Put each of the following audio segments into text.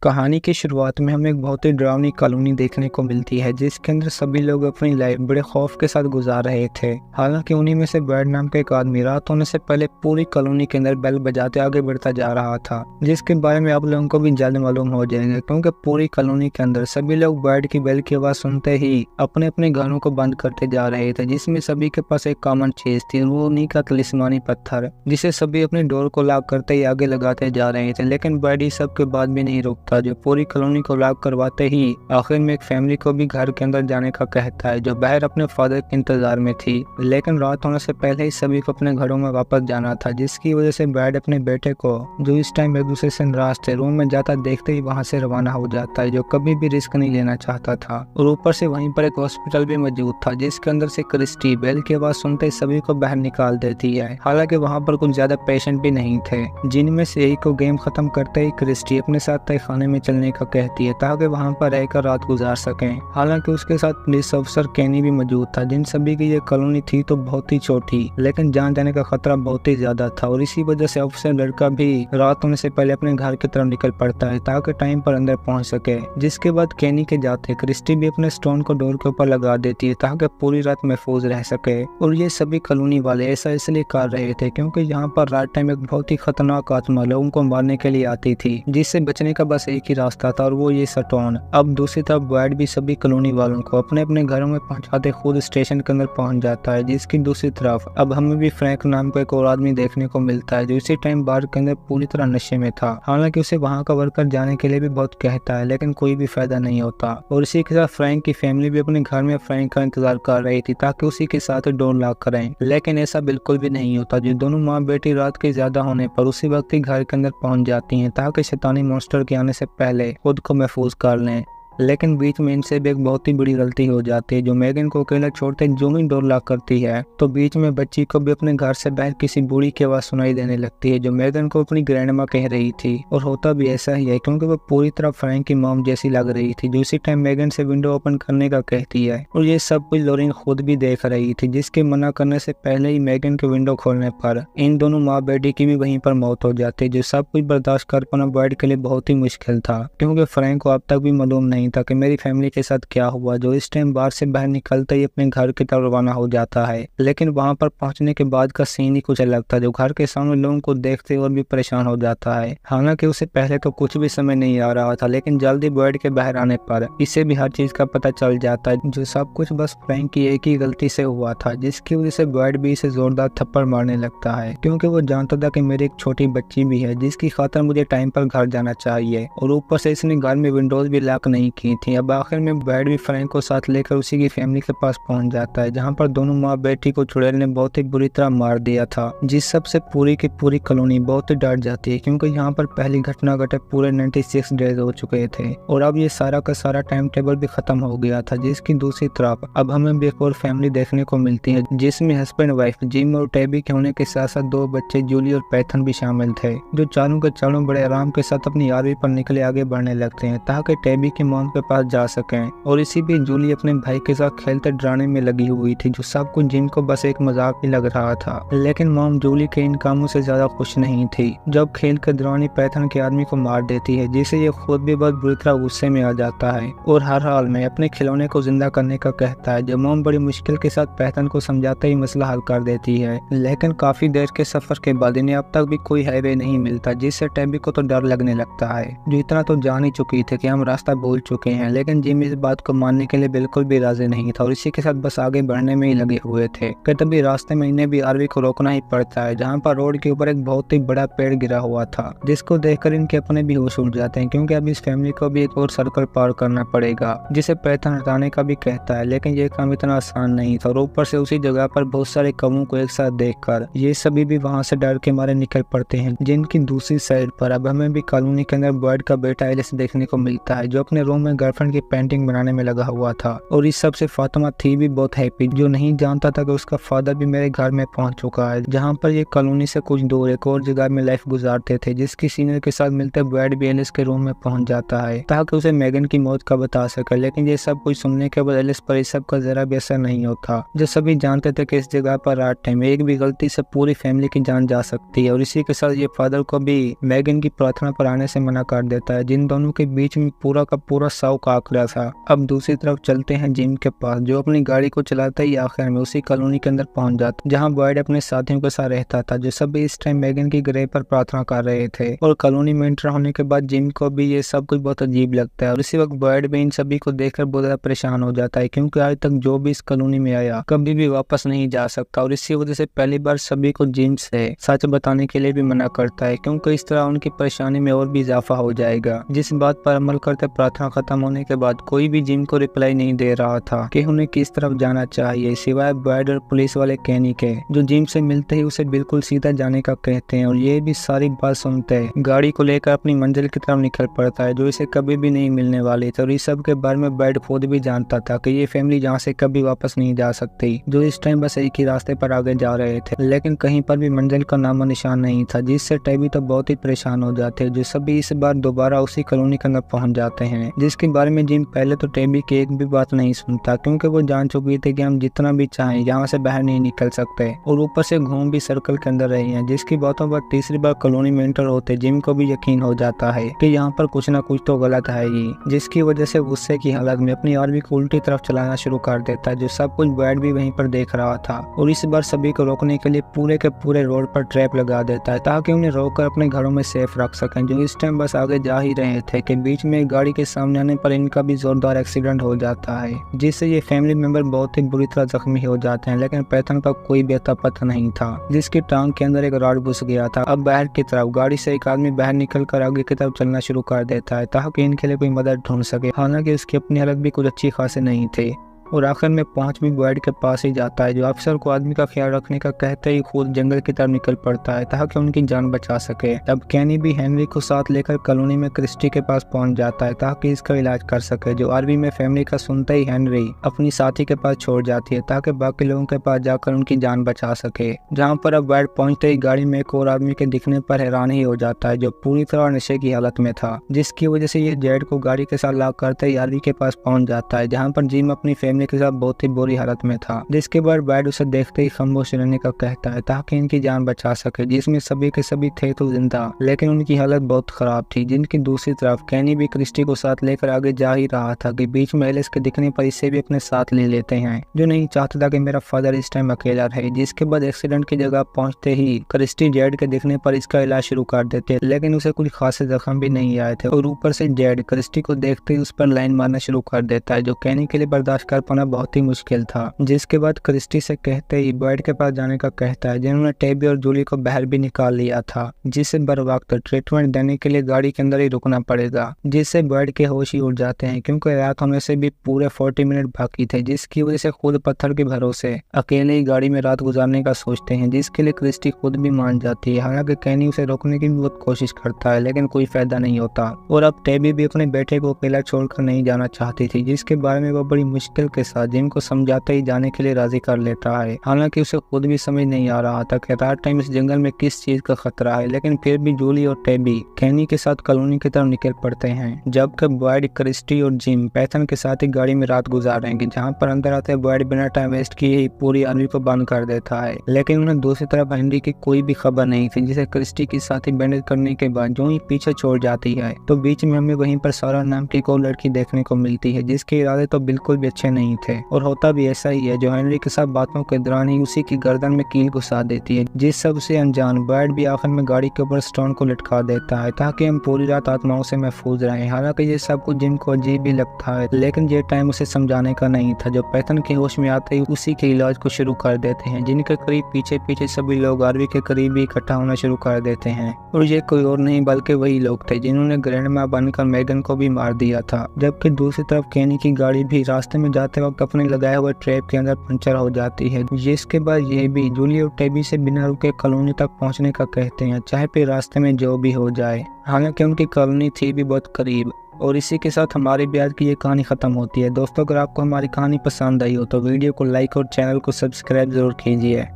कहानी की शुरुआत में हमें एक बहुत ही डरावनी कॉलोनी देखने को मिलती है जिसके अंदर सभी लोग अपनी लाइफ बड़े खौफ के साथ गुजार रहे थे। हालांकि उन्हीं में से ब्रैड नाम का एक आदमी रात होने से पहले पूरी कॉलोनी के अंदर बेल बजाते आगे बढ़ता जा रहा था, जिसके बारे में आप लोगों को भी जल्द मालूम हो जाएगा क्योंकि पूरी कॉलोनी के अंदर सभी लोग ब्रैड की बेल की आवाज सुनते ही अपने अपने घरों को बंद करते जा रहे थे, जिसमें सभी के पास एक कॉमन चीज थी, वो उन्हीं का तिलिस्मानी पत्थर, जिसे सभी अपने डोर को लॉक करते ही आगे लगाते जा रहे थे। लेकिन ब्रैड सब के बाद भी नहीं रुकता, जो पूरी कॉलोनी को लॉक करवाते ही आखिर में एक फैमिली को भी घर के अंदर जाने का कहता है, जो बाहर अपने फादर के इंतजार में थी। लेकिन रात होने से पहले ही सभी को अपने घरों में वापस जाना था, जिसकी वजह से ब्रैड अपने बेटे को, जो इस टाइम एक दूसरे से नाराज थे, रूम में जाता देखते ही वहां से रवाना हो जाता है, जो कभी भी रिस्क नहीं लेना चाहता था। और ऊपर से वहीं पर एक हॉस्पिटल भी मौजूद था, जिसके अंदर से क्रिस्टी बेल की आवाज सुनते ही सभी को बाहर निकाल देती है। हालांकि वहां पर कुछ ज्यादा पेशेंट भी नहीं थे, जिनमें से एक को गेम खत्म करते ही क्रिस्टी अपने साथ तय खाने में चलने का कहती है ताकि वहां पर रहकर रात गुजार सकें। हालांकि उसके साथ पुलिस ऑफिसर केनी भी मौजूद था। जिन सभी की ये कॉलोनी थी तो बहुत ही छोटी, लेकिन जान जाने का खतरा बहुत ही ज्यादा था, और इसी वजह से ऑफिसर लड़का भी रात होने से पहले अपने घर की तरफ निकल पड़ता है ताकि टाइम पर अंदर पहुंच सके। जिसके बाद केनी के जाते क्रिस्टी भी अपने स्टोन को डोर के ऊपर लगा देती है ताकि पूरी रात महफूज रह सके। और ये सभी कॉलोनी वाले ऐसा इसलिए कर रहे थे क्योंकि यहाँ पर रात टाइम एक बहुत ही खतरनाक आत्मा लोगों को मारने के लिए आती थी, जिससे बचने का बस एक ही रास्ता था, और वो ये स्टोन। अब दूसरी तरफ ब्रैड भी सभी कॉलोनी वालों को अपने अपने घरों में पहुंचाते खुद स्टेशन के अंदर पहुंच जाता है। जिसकी दूसरी तरफ अब हमें भी फ्रैंक नाम का एक और आदमी देखने को मिलता है, जो इसी टाइम बार के अंदर पूरी तरह नशे में था। हालांकि उसे वहां का वर्कर जाने के लिए भी बहुत कहता है, लेकिन कोई भी फायदा नहीं होता। और इसी के साथ फ्रैंक की फैमिली भी अपने घर में फ्रैंक का इंतजार कर रही थी ताकि उसी के साथ डोर लॉक करें, लेकिन ऐसा बिल्कुल भी नहीं होता। जो दोनों माँ बेटी रात के ज्यादा होने पर उसी वक्त ही घर के अंदर पहुंच जाती हैं ताकि शैतानी मॉन्स्टर के आने से पहले खुद को महफूज कर लें। लेकिन बीच में इनसे भी एक बहुत ही बड़ी गलती हो जाती है, जो मेगन को अकेला छोड़ते जो ही डोर लॉक करती है तो बीच में बच्ची को भी अपने घर से बाहर किसी बूढ़ी की आवाज सुनाई देने लगती है, जो मेगन को अपनी ग्रैंडमा कह रही थी। और होता भी ऐसा ही है क्योंकि वो पूरी तरह फ्रैंक की मॉम जैसी लग रही थी, जो इसी टाइम मेगन से विंडो ओपन करने का कहती है। और ये सब कुछ लॉरेन खुद भी देख रही थी, जिसके मना करने से पहले ही मेगन के विंडो खोलने पर इन दोनों माँ बेटी की भी वहीं पर मौत हो जाती है, जो सब कुछ बर्दाश्त कर पाना ब्रैड के लिए बहुत ही मुश्किल था, क्योंकि फ्रैंक को अब तक भी मालूम नहीं था कि मेरी फैमिली के साथ क्या हुआ, जो इस टाइम बार से बाहर निकलते ही अपने घर की तरफ रवाना हो जाता है। लेकिन वहां पर पहुंचने के बाद का सीन ही कुछ अलग था, जो घर के सामने लोगों को देखते और भी परेशान हो जाता है। हालांकि उसे पहले तो कुछ भी समझ नहीं आ रहा था, लेकिन जल्दी ब्रैड के बाहर आने पर इसे भी हर चीज का पता चल जाता है, जो सब कुछ बस फ्रैंक की एक ही गलती से हुआ था, जिसकी वजह से ब्रैड भी इसे जोरदार थप्पड़ मारने लगता है, क्योंकि वो जानता था कि मेरी एक छोटी बच्ची भी है जिसकी खातिर मुझे टाइम पर घर जाना चाहिए। और ऊपर से इसने घर में विंडोज भी लॉक नहीं की थी। अब आखिर में ब्रैड भी फ्रैंक को साथ लेकर उसी की फैमिली के पास पहुंच जाता है, जहां पर दोनों माँ बेटी को चुड़ैल ने बहुत ही बुरी तरह मार दिया था, जिस सबसे पूरी की पूरी कॉलोनी बहुत ही डर जाती है, क्योंकि यहाँ पर पहली घटना घटे पूरे 96 डेज हो चुके थे और अब ये सारा का सारा टाइम टेबल भी खत्म हो गया था। जिसकी दूसरी तरफ अब हमें भी एक और फैमिली देखने को मिलती है, जिसमें हस्बैंड वाइफ जिम और टैबी के होने के साथ साथ दो बच्चे जूली और पैथन भी शामिल थे, जो चारों के चारों बड़े आराम के साथ अपनी आरवी पर निकले आगे बढ़ने लगते हैं ताकि टैबी की मॉम के पास जा सकें। और इसी बीच जूली अपने भाई के साथ खेलते डराने में लगी हुई थी, जो सब कुछ जिम को बस एक मजाक ही लग रहा था। लेकिन मॉम जूली के इन कामों से ज्यादा खुश नहीं थी, जब खेल के दौरान ही पैथन के आदमी को मार देती है, जिसे ये खुद भी बहुत बुरी तरह गुस्से में आ जाता है और हर हाल में अपने खिलौने को जिंदा करने का कहता है, जो मॉम बड़ी मुश्किल के साथ पैथन को समझाते ही मसला हल कर देती है। लेकिन काफी देर के सफर के बाद इन्हें अब तक भी कोई हाईवे नहीं मिलता, जिससे टैबी को तो डर लगने लगता है, जो इतना तो जान ही चुकी थी कि हम रास्ता भूल चुके हैं। लेकिन जिम इस बात को मानने के लिए बिल्कुल भी राजी नहीं था और इसी के साथ बस आगे बढ़ने में ही लगे हुए थे कि तभी रास्ते में इन्हें भी आरवी को रोकना ही पड़ता है, जहां पर रोड के ऊपर एक बहुत ही बड़ा पेड़ गिरा हुआ था, जिसको देखकर इनके अपने भी होश उड़ जाते हैं, क्योंकि अब इस फैमिली को भी एक और सर्कल पार करना पड़ेगा, जिसे पैथन हटाने का भी कहता है। लेकिन ये काम इतना आसान नहीं था और ऊपर से उसी जगह पर बहुत सारे कौवों को एक साथ देखकर ये सभी भी वहां से डर के मारे निकल पड़ते हैं। जिनकी दूसरी साइड पर अब हमें भी कॉलोनी के अंदर ब्रैड का बेटा एलिस देखने को मिलता है, जो अपने रूम में गर्लफ्रेंड की पेंटिंग बनाने में लगा हुआ था। और इस सब से फातिमा थी भी बहुत हैप्पी, जो नहीं जानता था कि उसका फादर भी मेरे घर में पहुंच चुका है, जहां पर ये कॉलोनी से कुछ दूर एक और जगह में लाइफ गुजारते थे, जिसकी सीनियर के साथ मिलते ब्रैड भी एलिस के रूम में पहुंच जाता है ताकि उसे मेगन की मौत का बता सके। लेकिन ये सब कुछ सुनने के बाद एलिस पर इस सब का जरा भी असर नहीं होता, जो सभी जानते थे कि इस जगह पर रात टाइम एक भी गलती से पूरी फैमिली की जान जा सकती है। और इसी के साथ ये फादर को भी मेगन की प्रार्थना पर आने से मना कर देता है, जिन दोनों के बीच में पूरा का पूरा साव का आंकड़ा था। अब दूसरी तरफ चलते हैं जिम के पास, जो अपनी गाड़ी को चलाता ही आखिर में उसी कॉलोनी के अंदर पहुंच जाता, जहां बर्ड अपने साथियों के साथ रहता था, जो सभी इस टाइम मेगन की ग्रेव पर प्रार्थना कर रहे थे। और कॉलोनी में एंटर होने के बाद जिम को भी ये सब कुछ बहुत अजीब लगता है। और इसी वक्त बर्ड भी इन सभी को देखकर बहुत ज्यादा परेशान हो जाता है, क्योंकि आज तक जो भी इस कॉलोनी में आया कभी भी वापस नहीं जा सकता। और इसी वजह से पहली बार सभी को जिम से सच बताने के लिए भी मना करता है, क्योंकि इस तरह उनकी परेशानी में और भी इजाफा हो जाएगा। जिस बात पर अमल करते प्रार्थना खत्म होने के बाद कोई भी जिम को रिप्लाई नहीं दे रहा था कि उन्हें किस तरफ जाना चाहिए, सिवाय बर्ड और पुलिस वाले कैनी के, जो जिम से मिलते ही उसे बिल्कुल सीधा जाने का कहते हैं। और ये भी सारी बात सुनते हैं गाड़ी को लेकर अपनी मंजिल की तरफ निकल पड़ता है, जो इसे कभी भी नहीं मिलने वाली थी। और इस सब के बारे में बर्ड खुद भी जानता था कि ये फैमिली जहाँ से कभी वापस नहीं जा सकती, जो इस टाइम बस एक ही रास्ते पर आगे जा रहे थे, लेकिन कहीं पर भी मंजिल का नामो निशान नहीं था, जिससे टैबी तो बहुत ही परेशान हो जाते हैं। जो सभी इस बार दोबारा उसी कॉलोनी के अंदर पहुंच जाते हैं, जिसके बारे में जिम पहले तो टैबी की एक भी बात नहीं सुनता, क्योंकि वो जान चुकी थी कि हम जितना भी चाहें यहाँ से बाहर नहीं निकल सकते, और ऊपर से घूम भी सर्कल के अंदर रही हैं। जिसकी बातों पर तीसरी बार कॉलोनी में एंटर होते जिम को भी यकीन हो जाता है कि यहाँ पर कुछ ना कुछ तो गलत है ही, जिसकी वजह से गुस्से की हालत में अपनी आरवी को उल्टी तरफ चलाना शुरू कर देता है, जो सब कुछ बर्ड भी वहीं पर देख रहा था। और इस बार सभी को रोकने के लिए पूरे के पूरे रोड पर ट्रैप लगा देता है, ताकि उन्हें रोककर अपने घरों में सेफ रख सकें। जो इस टाइम बस आगे जा ही रहे थे कि बीच में गाड़ी के सामने आने पर इनका भी जोरदार एक्सीडेंट हो जाता है, जिससे ये फैमिली मेंबर बहुत ही बुरी तरह जख्मी हो जाते हैं। लेकिन पैथन का कोई भी अता पता नहीं था, जिसकी टांग के अंदर एक रॉड घुस गया था। अब बाहर की तरफ गाड़ी से एक आदमी बाहर निकल कर आगे की तरफ चलना शुरू कर देता है, ताकि इनके लिए कोई मदद ढूंढ सके। हालांकि उसकी अपनी हालत भी कुछ अच्छी खासी नहीं थी, और आखिर में पहुंच भी बर्ड के पास ही जाता है, जो अफसर को आदमी का ख्याल रखने का कहते ही खुद जंगल की तरफ निकल पड़ता है ताकि उनकी जान बचा सके। अब कैनी भी हेनरी को साथ लेकर कॉलोनी में क्रिस्टी के पास पहुंच जाता है ताकि इसका इलाज कर सके। जो आर्मी में फैमिली का सुनते ही हेनरी अपनी साथी के पास छोड़ जाती है ताकि बाकी लोगों के पास जाकर उनकी जान बचा सके। जहाँ पर अब बर्ड पहुंचते ही गाड़ी में एक और आदमी के दिखने पर हैरान ही हो जाता है, जो पूरी तरह नशे की हालत में था, जिसकी वजह से ये जेड को गाड़ी के साथ लॉक करते ही आर्मी के पास पहुंच जाता है, जहाँ पर जिम अपनी फैमिली के साथ बहुत ही बुरी हालत में था। जिसके बाद बर्ड उसे देखते ही खामोश रहने का कहता है ताकि इनकी जान बचा सके, जिसमें सभी के सभी थे तो जिंदा, लेकिन उनकी हालत बहुत खराब थी। जिनकी दूसरी तरफ कैनी भी क्रिस्टी को साथ लेकर आगे जा ही रहा था कि बीच में एलिस के दिखने पर इसे भी अपने साथ ले लेते हैं, जो नहीं चाहता था कि मेरा फादर इस टाइम अकेला रहे। जिसके बाद एक्सीडेंट की जगह पहुंचते ही क्रिस्टी जेड के दिखने पर इसका इलाज शुरू कर देते, लेकिन उसे कुछ खासे जख्म भी नहीं आए थे। और ऊपर से जेड क्रिस्टी को देखते ही उस पर लाइन मारना शुरू कर देता है, जो कैनी के लिए बर्दाश्त कर पाना बहुत ही मुश्किल था। जिसके बाद क्रिस्टी से कहते ही बर्ड के पास जाने का कहता है, जिन्होंने टैबी और जूली को बाहर भी निकाल लिया था, जिसे बर वक्त ट्रीटमेंट देने के लिए गाड़ी के अंदर ही रुकना पड़ेगा, जिससे बर्ड के होश ही उड़ जाते हैं, क्योंकि रात होने से भी पूरे 40 मिनट बाकी थे, जिसकी वजह से खुद पत्थर के भरोसे अकेले ही गाड़ी में रात गुजारने का सोचते हैं, जिसके लिए क्रिस्टी खुद भी मान जाती है। हालांकि कैनी उसे रोकने की बहुत कोशिश करता है, लेकिन कोई फायदा नहीं होता। और अब टैबी भी अपने बेटे को अकेला छोड़कर नहीं जाना चाहती थी, जिसके बारे में वो बड़ी मुश्किल के साथ जिम को समझाते ही जाने के लिए राजी कर लेता है। हालांकि उसे खुद भी समझ नहीं आ रहा था कि रात टाइम इस जंगल में किस चीज का खतरा है, लेकिन फिर भी जूली और टैबी कैनी के साथ कॉलोनी की तरफ निकल पड़ते हैं, जबकि बर्ड क्रिस्टी और जिम पैथन के साथ ही गाड़ी में रात गुजारेंगे। जहां पर अंदर आते बर्ड बिना टाइम वेस्ट किए ही पूरी आर्मी को बंद कर देता है, लेकिन उन्हें दूसरी तरफ हेनरी की कोई भी खबर नहीं थी, जिसे क्रिस्टी के साथ ही बैंडेज करने के बाद जो ही पीछे छोड़ जाती है, तो बीच में हमें वहीं पर सारा नाम की एक और लड़की देखने को मिलती है, जिसके इरादे तो बिल्कुल भी अच्छे नहीं थे। और होता भी ऐसा ही है, जो हेनरी के साथ बातों के दौरान ही उसी की गर्दन में कील घुसा देती है, जिस सबसे अनजान बर्ड भी आखिर में गाड़ी के ऊपर स्टोन को लटका देता है ताकि हम पूरी रात आत्माओं से महफूज रहें। हालांकि ये सब कुछ जिम को अजीब भी लगता है, लेकिन ये टाइम उसे समझाने का नहीं था, जो पैथन के होश में आते ही उसी के इलाज को शुरू कर देते हैं, जिनके करीब पीछे पीछे सभी लोग आरवी के करीब ही इकट्ठा होना शुरू कर देते हैं। और ये कोई और नहीं बल्कि वही लोग थे जिन्होंने ग्रैंडमा बनकर मेगन को भी मार दिया था। जबकि दूसरी तरफ कैनी की गाड़ी भी रास्ते में जाते वक्त अपने लगाए हुए ट्रैप के अंदर पंचर हो जाती है, जिसके बाद ये भी जूली और टैबी से बिना रुके कॉलोनी तक पहुंचने का कहते हैं, चाहे फिर रास्ते में जो भी हो जाए। हालांकि उनकी कॉलोनी थी भी बहुत करीब, और इसी के साथ हमारी भी आज की ये कहानी खत्म होती है। दोस्तों, अगर आपको हमारी कहानी पसंद आई हो तो वीडियो को लाइक और चैनल को सब्सक्राइब जरूर कीजिए।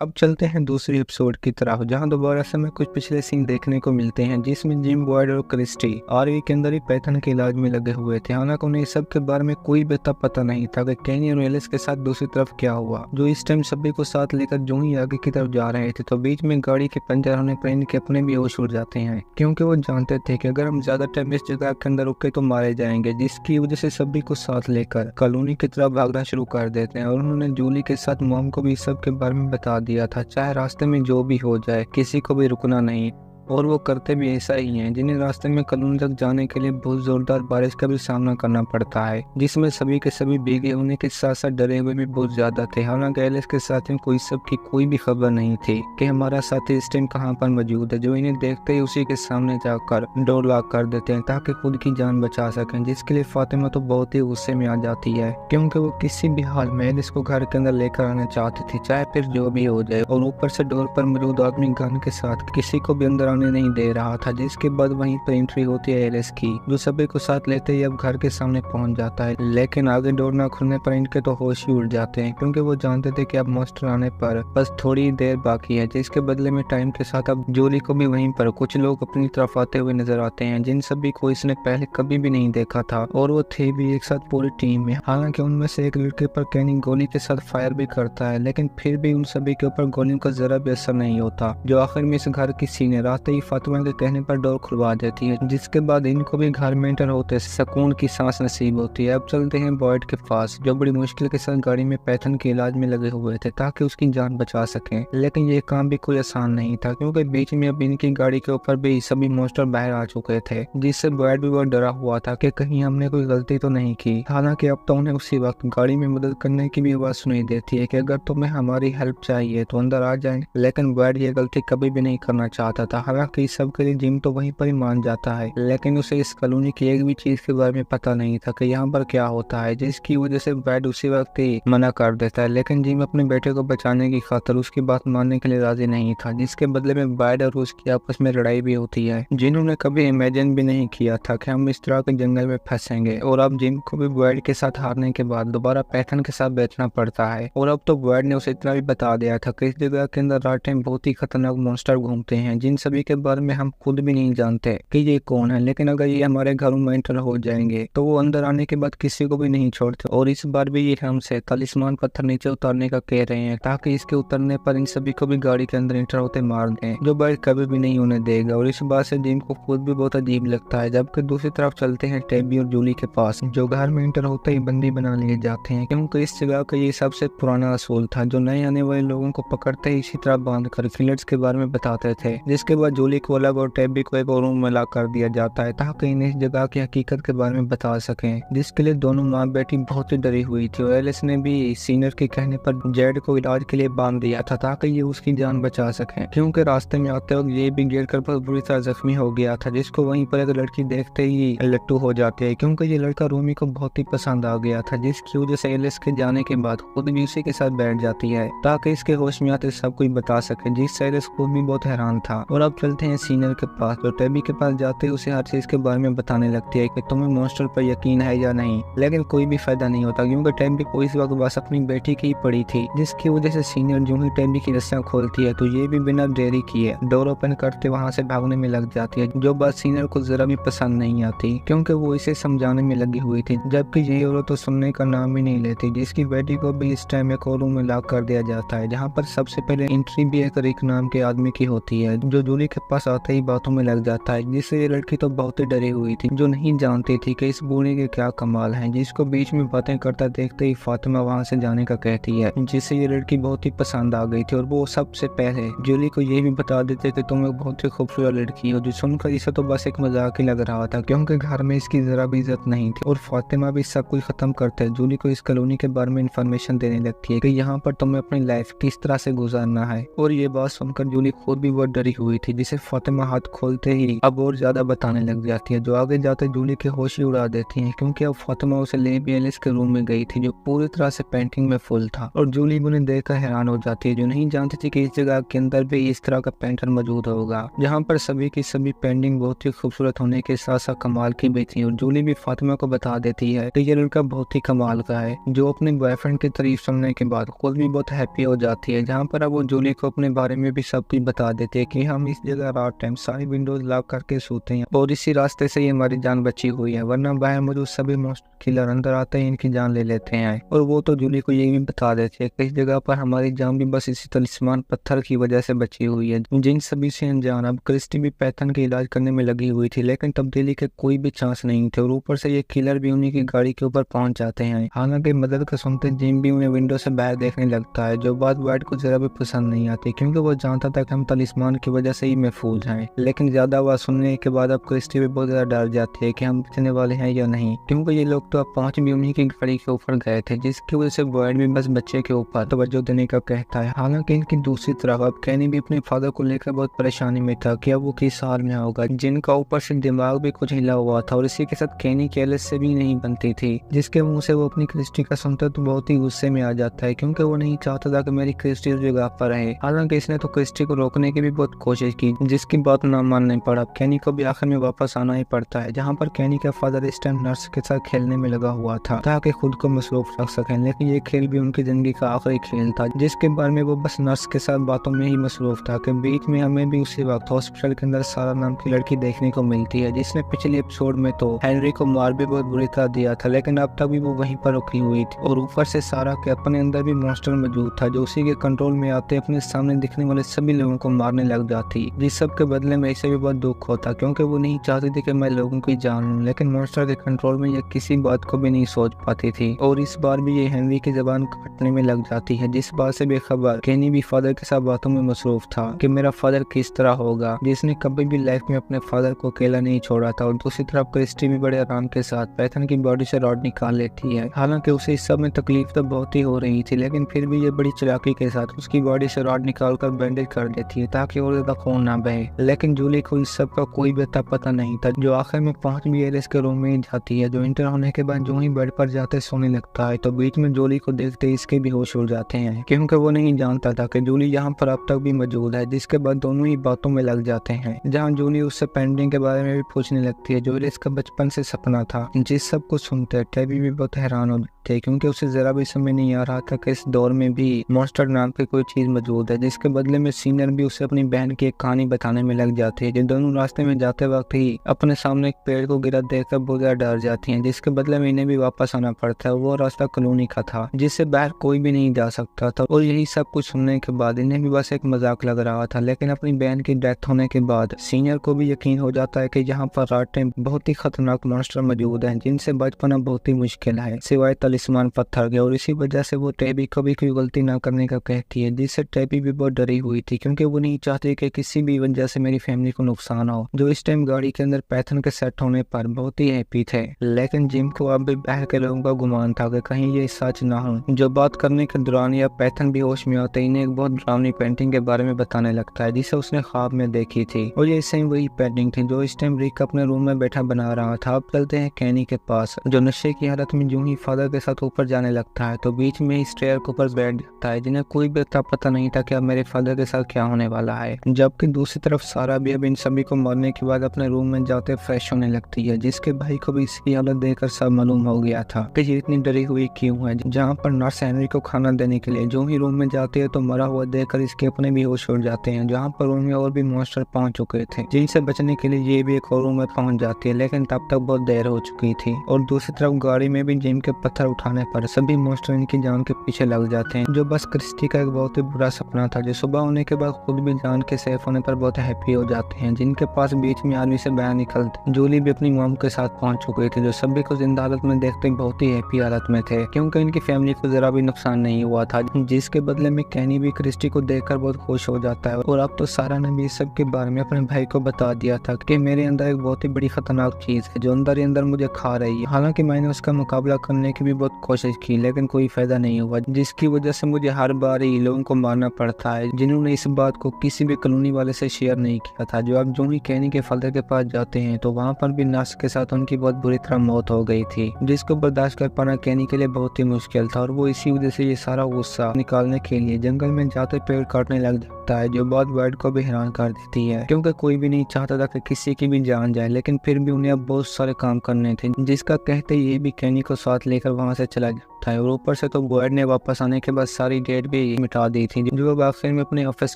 अब चलते हैं दूसरी एपिसोड की तरफ, जहां दोबारा से हमें कुछ पिछले सीन देखने को मिलते हैं, जिसमें जिम, बॉयड और क्रिस्टी आरवी के अंदर ही पैथन के इलाज में लगे हुए थे। हालांकि उन्हें इस सब के बारे में कोई भी पता नहीं था कि केनी और एलिस के साथ दूसरी तरफ क्या हुआ, जो इस टाइम सभी को साथ लेकर जो ही आगे की तरफ जा रहे थे तो बीच में गाड़ी के पंचर होने पर इनके अपने भी होश उड़ जाते हैं, क्योंकि वो जानते थे कि अगर हम ज्यादा टाइम इस जगह के अंदर रुके तो मारे जाएंगे, जिसकी वजह से सभी को साथ लेकर कॉलोनी की तरफ भागना शुरू कर देते हैं। और उन्होंने जूली के साथ मॉम को भी इस सब के बारे में बता दिया था, चाहे रास्ते में जो भी हो जाए किसी को भी रुकना नहीं, और वो करते भी ऐसा ही हैं। जिन्हें रास्ते में कॉलोनी तक जाने के लिए बहुत जोरदार बारिश का भी सामना करना पड़ता है, जिसमें सभी के सभी भीगे होने के साथ साथ डरे हुए भी बहुत ज्यादा थे। हालांकि एलिस के साथ में कोई सब की कोई भी खबर नहीं थी कि हमारा साथी इस टाइम कहाँ पर मौजूद है, जो इन्हें देखते ही उसी के सामने जाकर डोर लॉक कर देते हैं ताकि खुद की जान बचा सकें, जिसके लिए फातिमा तो बहुत ही गुस्से में आ जाती है, क्योंकि वो किसी भी हाल में एलिस को घर के अंदर लेकर आना चाहती थी, चाहे फिर जो भी हो जाए। और ऊपर से डोर पर मौजूद आदमी गन के साथ किसी को भी अंदर नहीं दे रहा था, जिसके बाद वहीं पर एंट्री होती है एलिस की, जो सभी को साथ लेते ही अब घर के सामने पहुंच जाता है। लेकिन आगे डोर ना खुलने पर इनके तो होश ही उड़ जाते हैं, क्योंकि वो जानते थे कि अब मॉन्स्टर आने पर बस थोड़ी देर बाकी है, जिसके बदले में टाइम के साथ अब जूली को भी वहीं पर कुछ लोग अपनी तरफ आते हुए नजर आते हैं, जिन सभी को इसने पहले कभी भी नहीं देखा था, और वो थे भी एक साथ पूरी टीम में। हालांकि उनमें से एक लड़के पर केनी गोली के साथ फायर भी करता है, लेकिन फिर भी उन सभी के ऊपर गोलियों का जरा भी असर नहीं होता, जो आखिर में इस घर की सीनियर आते ही फातिमा के कहने पर डोर खुलवा देती है, जिसके बाद इनको भी घर में एंटर होते सुकून की सांस नसीब होती है। अब चलते हैं बॉयड के पास, जो बड़ी मुश्किल के साथ गाड़ी में पैथन के इलाज में लगे हुए थे ताकि उसकी जान बचा सकें। लेकिन ये काम भी कोई आसान नहीं था, क्योंकि बीच में अब इनकी गाड़ी के ऊपर भी सभी मॉन्स्टर बाहर आ चुके थे, जिससे बॉयड भी बहुत डरा हुआ था कि कहीं हमने कोई गलती तो नहीं की। हालांकि अब तो उन्हें उसी वक्त गाड़ी में मदद करने की भी आवाज सुनाई देती है कि अगर तुम्हें हमारी हेल्प चाहिए तो अंदर आ जाएं। लेकिन बॉयड ये गलती कभी भी नहीं करना चाहता था। हालांकि इस सब के लिए जिम तो वहीं पर ही मान जाता है, लेकिन उसे इस कॉलोनी की एक भी चीज के बारे में पता नहीं था कि यहाँ पर क्या होता है, जिसकी वजह से बैड उसी वक्त ही मना कर देता है। लेकिन जिम अपने बेटे को बचाने की खातिर उसकी बात मानने के लिए राजी नहीं था, जिसके बदले में बैड और उसकी आपस में लड़ाई भी होती है, जिन्होंने कभी इमेजिन भी नहीं किया था कि हम इस तरह के जंगल में फंसेंगे। और अब जिम को भी बैड के साथ हारने के बाद दोबारा पैथन के साथ बैठना पड़ता है। और अब तो बैड ने उसे इतना भी बता दिया था कि इस जगह के अंदर रात टाइम बहुत ही खतरनाक मॉन्स्टर घूमते हैं, जिन सभी के बारे में हम खुद भी नहीं जानते कि ये कौन है। लेकिन अगर ये हमारे घरों में एंटर हो जाएंगे तो वो अंदर आने के बाद किसी को भी नहीं छोड़ते, और इस बार भी ये हमसे तलिस्मान पत्थर नीचे उतारने का कह रहे हैं, ताकि इसके उतरने पर इन सभी को भी गाड़ी के अंदर एंटर होते मार दें, जो बैड कभी भी नहीं होने देगा। और इस बात से जिम को खुद भी बहुत अजीब लगता है। जबकि दूसरी तरफ चलते हैं टेबी और जूली के पास, जो घर में एंटर होते ही बंदी बना लिए जाते हैं, क्योंकि इस जगह का ये सबसे पुराना असूल था, जो नए आने वाले लोगों को पकड़ते ही इसी तरह बांध कर किलर्स के बारे में बताते थे। जिसके बाद जूली को अलग और टेबी को एक और रूम में ला कर दिया जाता है, ताकि इन्हें इस जगह की हकीकत के बारे में बता सकें, जिसके लिए दोनों माँ बेटी बहुत ही डरी हुई थी। और एलिस ने भी सीनियर के कहने पर जेड को इलाज के लिए बांध दिया था, ताकि ये उसकी जान बचा सकें, क्योंकि रास्ते में आते वक्त ये भी गिर कर बहुत बुरी तरह जख्मी हो गया था, जिसको वहीं पर एक लड़की देखते ही लट्टू हो जाती है, क्योंकि ये लड़का रूमी को बहुत ही पसंद आ गया था, जिसकी वजह से एलिस के जाने के बाद खुद भी उसी के साथ बैठ जाती है ताकि इसके होश में आते सब कुछ बता सके, जिससे एलिस खुद भी बहुत हैरान था। और अब चलते हैं सीनियर के पास, जो टेबी के पास जाते ही उसे हर चीज के बारे में बताने लगती है कि तुम्हें मॉन्स्टर पर यकीन है या नहीं। लेकिन कोई भी फायदा नहीं होता, क्योंकि टेबी को इस वक्त बस अपनी बेटी की ही पड़ी थी, जिसकी वजह से सीनियर जो ही टेबी की रस्सियां खोलती है तो ये भी बिना देरी किए डोर ओपन करते वहां से भागने में लग जाती है, जो बात सीनियर को जरा भी पसंद नहीं आती, क्योंकि वो इसे समझाने में लगी हुई थी, जबकि ये औरत तो सुनने का नाम ही नहीं लेती। जिसकी बेटी को भी इस टाइम एक और रूम में लॉक कर दिया जाता है, जहाँ पर सबसे पहले एंट्री भी एक रिक नाम के आदमी की होती है, जो जूली के पास आते ही बातों में लग जाता है, जिससे ये लड़की तो बहुत ही डरी हुई थी, जो नहीं जानती थी कि इस बूढ़े के क्या कमाल है, जिसको बीच में बातें करता देखते ही फातिमा वहां से जाने का कहती है, जिससे ये लड़की बहुत ही पसंद आ गई थी। और वो सबसे पहले जूली को ये भी बता देते कि तुम एक बहुत ही खूबसूरत लड़की हो, जो सुनकर इसे तो बस एक मजाक ही लग रहा था, क्योंकि घर में इसकी जरा भी इज्जत नहीं थी। और फातिमा भी सब कुछ खत्म करते है जूली को इस कॉलोनी के बारे में इंफॉर्मेशन देने लगती है कि यहाँ पर तुम्हें अपनी लाइफ किस तरह से गुजारना है। और ये बात सुनकर जूली खुद भी बहुत डरी हुई थी, जिसे फातिमा हाथ खोलते ही अब और ज्यादा बताने लग जाती है, जो आगे जाते जूली के होश ही उड़ा देती है, क्योंकि अब फातिमा उसे ले एलिस के रूम में गई थी जो पूरी तरह से पेंटिंग में फुल था। और जूली उन्हें देखकर हैरान हो जाती है, जो नहीं जानती थी कि इस जगह के अंदर भी इस तरह का पेंटर मौजूद होगा, जहाँ पर सभी की सभी पेंटिंग बहुत ही खूबसूरत होने के साथ साथ कमाल की भी थी। और जूली भी फातिमा को बता देती है कि ये लड़का बहुत ही कमाल का है, जो अपने बॉयफ्रेंड की तारीफ सुनने के बाद खुद भी बहुत हैप्पी हो जाती है। जहाँ पर अब वो जूली को अपने बारे में भी सब कुछ बता देती है कि हम इस जगह रात टाइम सारी विंडोज लॉक करके सोते हैं और इसी रास्ते से ही हमारी जान बची हुई है, वरना बाहर मौजूद सभी मॉन्स्टर किलर अंदर आते हैं इनकी जान ले लेते हैं। और वो तो जूली को ये भी बता देते हैं कि इस जगह पर हमारी जान भी बस इसी तलिस्मान पत्थर की वजह से बची हुई है, जिन सभी से अनजान। अब क्रिस्टी भी पैथन के इलाज करने में लगी हुई थी, लेकिन तब्दीली के कोई भी चांस नहीं थे और ऊपर से ये किलर भी उन्हीं की गाड़ी के ऊपर पहुंच जाते हैं। हालांकि मदद का सुनते जिम भी उन्हें विंडो से बाहर देखने लगता है, जो बात वाइट को जरा भी पसंद नहीं आती, क्योंकि वो जानता था कि हम तलिस्मान की वजह से ही महफूज हैं। लेकिन ज्यादा आवाज सुनने के बाद अब क्रिस्टी भी बहुत ज्यादा डर जाती है कि हम बचने वाले हैं या नहीं, क्योंकि ये लोग तो अब पहुंच भी उन्हीं की गाड़ी के ऊपर गए थे, जिसकी वजह से वाइट भी बस बच्चे के ऊपर तवज्जो देने का कहता है। हालांकि इनकी दूसरी तरफ अब कैनी भी अपने फादर को लेकर बहुत परेशानी में था कि अब वो किस हाल में होगा, जिनका ऊपर से दिमाग भी कुछ हिला हुआ था और इसी के साथ कैनी की एलिस से भी नहीं बनती थी, जिसके मुंह से वो अपनी क्रिस्टी का सुनता तो बहुत ही गुस्से में आ जाता है, क्योंकि वो नहीं चाहता था कि मेरी क्रिस्टी उस जगह पर रहे। हालांकि इसने तो क्रिस्टी को रोकने की भी बहुत कोशिश की, जिसकी बात ना मानने पर अब कैनी को भी आखिर में वापस आना ही पड़ता है, जहाँ पर कैनी का फादर इस टाइम नर्स के साथ खेलने में लगा हुआ था ताकि खुद को मसरूफ रख सकें। लेकिन ये खेल भी उनकी जिंदगी का आखिरी खेल था, जिसके बारे में वो बस नर्स के साथ बातों में ही मसरूफ था कि बीच में हमें भी उसी वक्त हॉस्पिटल के अंदर सारा नाम की लड़की देखने को मिलती है, जिसने पिछले एपिसोड में तो हेनरी को मार भी बहुत बुरी तरह दिया था, लेकिन अब तक भी वो वहीं पर रुकी हुई थी। और ऊपर से सारा के अपने अंदर भी मॉन्स्टर मौजूद था, जो उसी के कंट्रोल में आते अपने सामने दिखने वाले सभी लोगों को मारने लग जाती, जिस सब के बदले में इसे भी बहुत दुख होता, क्योंकि वो नहीं चाहती थी कि मैं लोगों की जान लूं, लेकिन मॉन्स्टर के कंट्रोल में ये किसी बात को भी नहीं सोच पाती थी। और इस बार भी ये हेनरी की जबान काटने में लग जाती है, जिस बात से बेखबर केनी भी फादर के साथ बातों में मसरूफ था कि मेरा फादर किस तरह होगा, जिसने कभी भी लाइफ में अपने फादर को अकेला नहीं छोड़ा था। और दूसरी तरफ क्रिस्टी भी बड़े आराम के साथ पैथन की बॉडी से रॉड निकाल लेती है। हालांकि उसे इस सब में तकलीफ तो बहुत ही हो रही थी, लेकिन फिर भी ये बड़ी चालाकी के साथ उसकी बॉडी से रॉड निकाल कर बैंडेज कर देती है ताकि और ज्यादा खून ना बहे। लेकिन जूली को इस सब का कोई भी पता नहीं था, जो आखिर में पहुंच भी एलिस के रूम में ही जाती है, जो इंटर होने के बाद जो ही बेड पर जाते सोने लगता है तो बीच में जूली को देखते इसके भी होश उड़ जाते हैं, क्योंकि वो नहीं जानता था कि जूली यहाँ पर अब तक भी मौजूद है। जिसके बाद दोनों ही बातों में लग जाते हैं, जहाँ जूली उससे पेंटिंग के बारे में भी पूछने लगती है, जो एलिस का बचपन से सपना था। जिस सब को सुनते टेबी भी बहुत हैरान हो जाती है, क्योंकि उसे जरा भी समझ नहीं आ रहा था कि इस दौर में भी मॉन्स्टर नाम की कोई चीज मौजूद है। जिसके बदले में सीनियर भी उसे अपनी बहन की एक कहानी बताने में लग जाती है, जो दोनों रास्ते में जाते वक्त ही अपने सामने एक पेड़ को गिरा देखकर बहुत ज्यादा डर जाती हैं, जिसके बदले में इन्हें भी वापस आना पड़ता है। वो रास्ता कॉलोनी का था, जिससे बाहर कोई भी नहीं जा सकता था। और यही सब कुछ सुनने के बाद इन्हें भी बस एक मजाक लग रहा था, लेकिन अपनी बहन की डेथ होने के बाद सीनियर को भी यकीन हो जाता है कि यहाँ पर रात टाइम बहुत ही खतरनाक मॉन्स्टर मौजूद हैं, जिनसे बच पाना बहुत ही मुश्किल है सिवाय तलिस्मान पत्थर के। और इसी वजह से वो टेबी को भी कोई गलती ना करने का कहती है, जिससे टेबी भी बहुत डरी हुई थी, क्योंकि वो नहीं चाहती कि किसी भी वजह से मेरी फैमिली को नुकसान हो। जो इस टाइम गाड़ी के अंदर पैथन के सेट होने पर बहुत ही हैप्पी थे, लेकिन जिम को अब भी बाहर के लोगों का गुमान था कि कहीं ये सच ना हो। जो बात करने के दौरान या पैथन भी होश में आते इन्हें एक बहुत डरावनी पेंटिंग के बारे में बताने लगता है, जिसे उसने ख्वाब में देखी थी। और ये सेम वही पेंटिंग थी जो इस टाइम रिक अपने रूम में बैठा बना रहा था। अब चलते हैं कैनी के पास, जो नशे की हालत में जो ही फादर के साथ ऊपर जाने लगता है तो बीच में ही स्टेयर के ऊपर बैठ जाता है, जिन्हें कोई भी पता नहीं था कि अब मेरे फादर के साथ क्या होने वाला है। जबकि दूसरी तरफ सारा भी अब इन सभी को मारने के बाद अपने रूम में जाते फ्रेश होने लगती है, जिसके भाई को भी इसकी हालत देखकर सब मालूम हो गया था कि ये इतनी डरी हुई क्यों है। जहाँ पर नर्स हेनरी को खाना देने के लिए जो ही रूम में जाती है तो मरा हुआ देखकर इसके अपने भी होश उड़ जाते हैं, जहाँ पर रूम में और भी मॉन्स्टर पहुंच चुके थे, जिनसे बचने के लिए ये भी एक और रूम में पहुंच जाती है, लेकिन तब तक बहुत देर हो चुकी थी। और दूसरी तरफ गाड़ी में भी जिम के पत्थर उठाने पर सभी मॉन्स्टर इनकी जान के पीछे लग जाते हैं, जो बस क्रिस्टी का एक बहुत ही बुरा सपना था, जो सुबह होने के बाद खुद भी जान के सेफ होने पर बहुत हैप्पी हो जाते हैं, जिनके पास बीच में आर्मी से बाहर निकलते जूली भी अपनी मॉम के साथ पहुंच चुकी थी, जो सभी को जिंदा हालत में देखते बहुत ही हैप्पी हालत में थे, क्योंकि इनकी फैमिली को जरा भी नुकसान नहीं हुआ था। जिसके बदले में कैनी भी क्रिस्टी को देखकर बहुत खुश हो जाता है। और अब तो सारा ने भी इस सब के बारे में अपने भाई को बता दिया था कि मेरे अंदर एक बहुत ही बड़ी खतरनाक चीज है जो अंदर ही अंदर मुझे खा रही है। हालांकि मैंने उसका मुकाबला करने की भी बहुत कोशिश की, लेकिन कोई फायदा नहीं हुआ, जिसकी वजह से मुझे हर बार ही लोगों को मारना पड़ता है, जिन्होंने इस बात को किसी भी कॉलोनी वाले वाले से शेयर नहीं किया था। जो अब जो ही कैनी के फादर के पास जाते हैं तो वहाँ पर भी नर्स के साथ उनकी बहुत बुरी तरह मौत हो गई थी, जिसको बर्दाश्त कर पाना कैनी के लिए बहुत ही मुश्किल था। और वो इसी वजह से ये सारा गुस्सा निकालने के लिए जंगल में जाते पेड़ काटने लग जाता है, जो बात बर्ड को भी हैरान कर देती है, क्योंकि कोई भी नहीं चाहता था कि किसी की भी जान जाए, लेकिन फिर भी उन्हें अब बहुत सारे काम करने थे, जिसका कहते ये भी कैनी को साथ लेकर वहाँ से चला जाता है। और ऊपर से तो बर्ड ने वापस आने के बाद सारी डेट भी मिटा दी थी, जो अब आखिर में अपने ऑफिस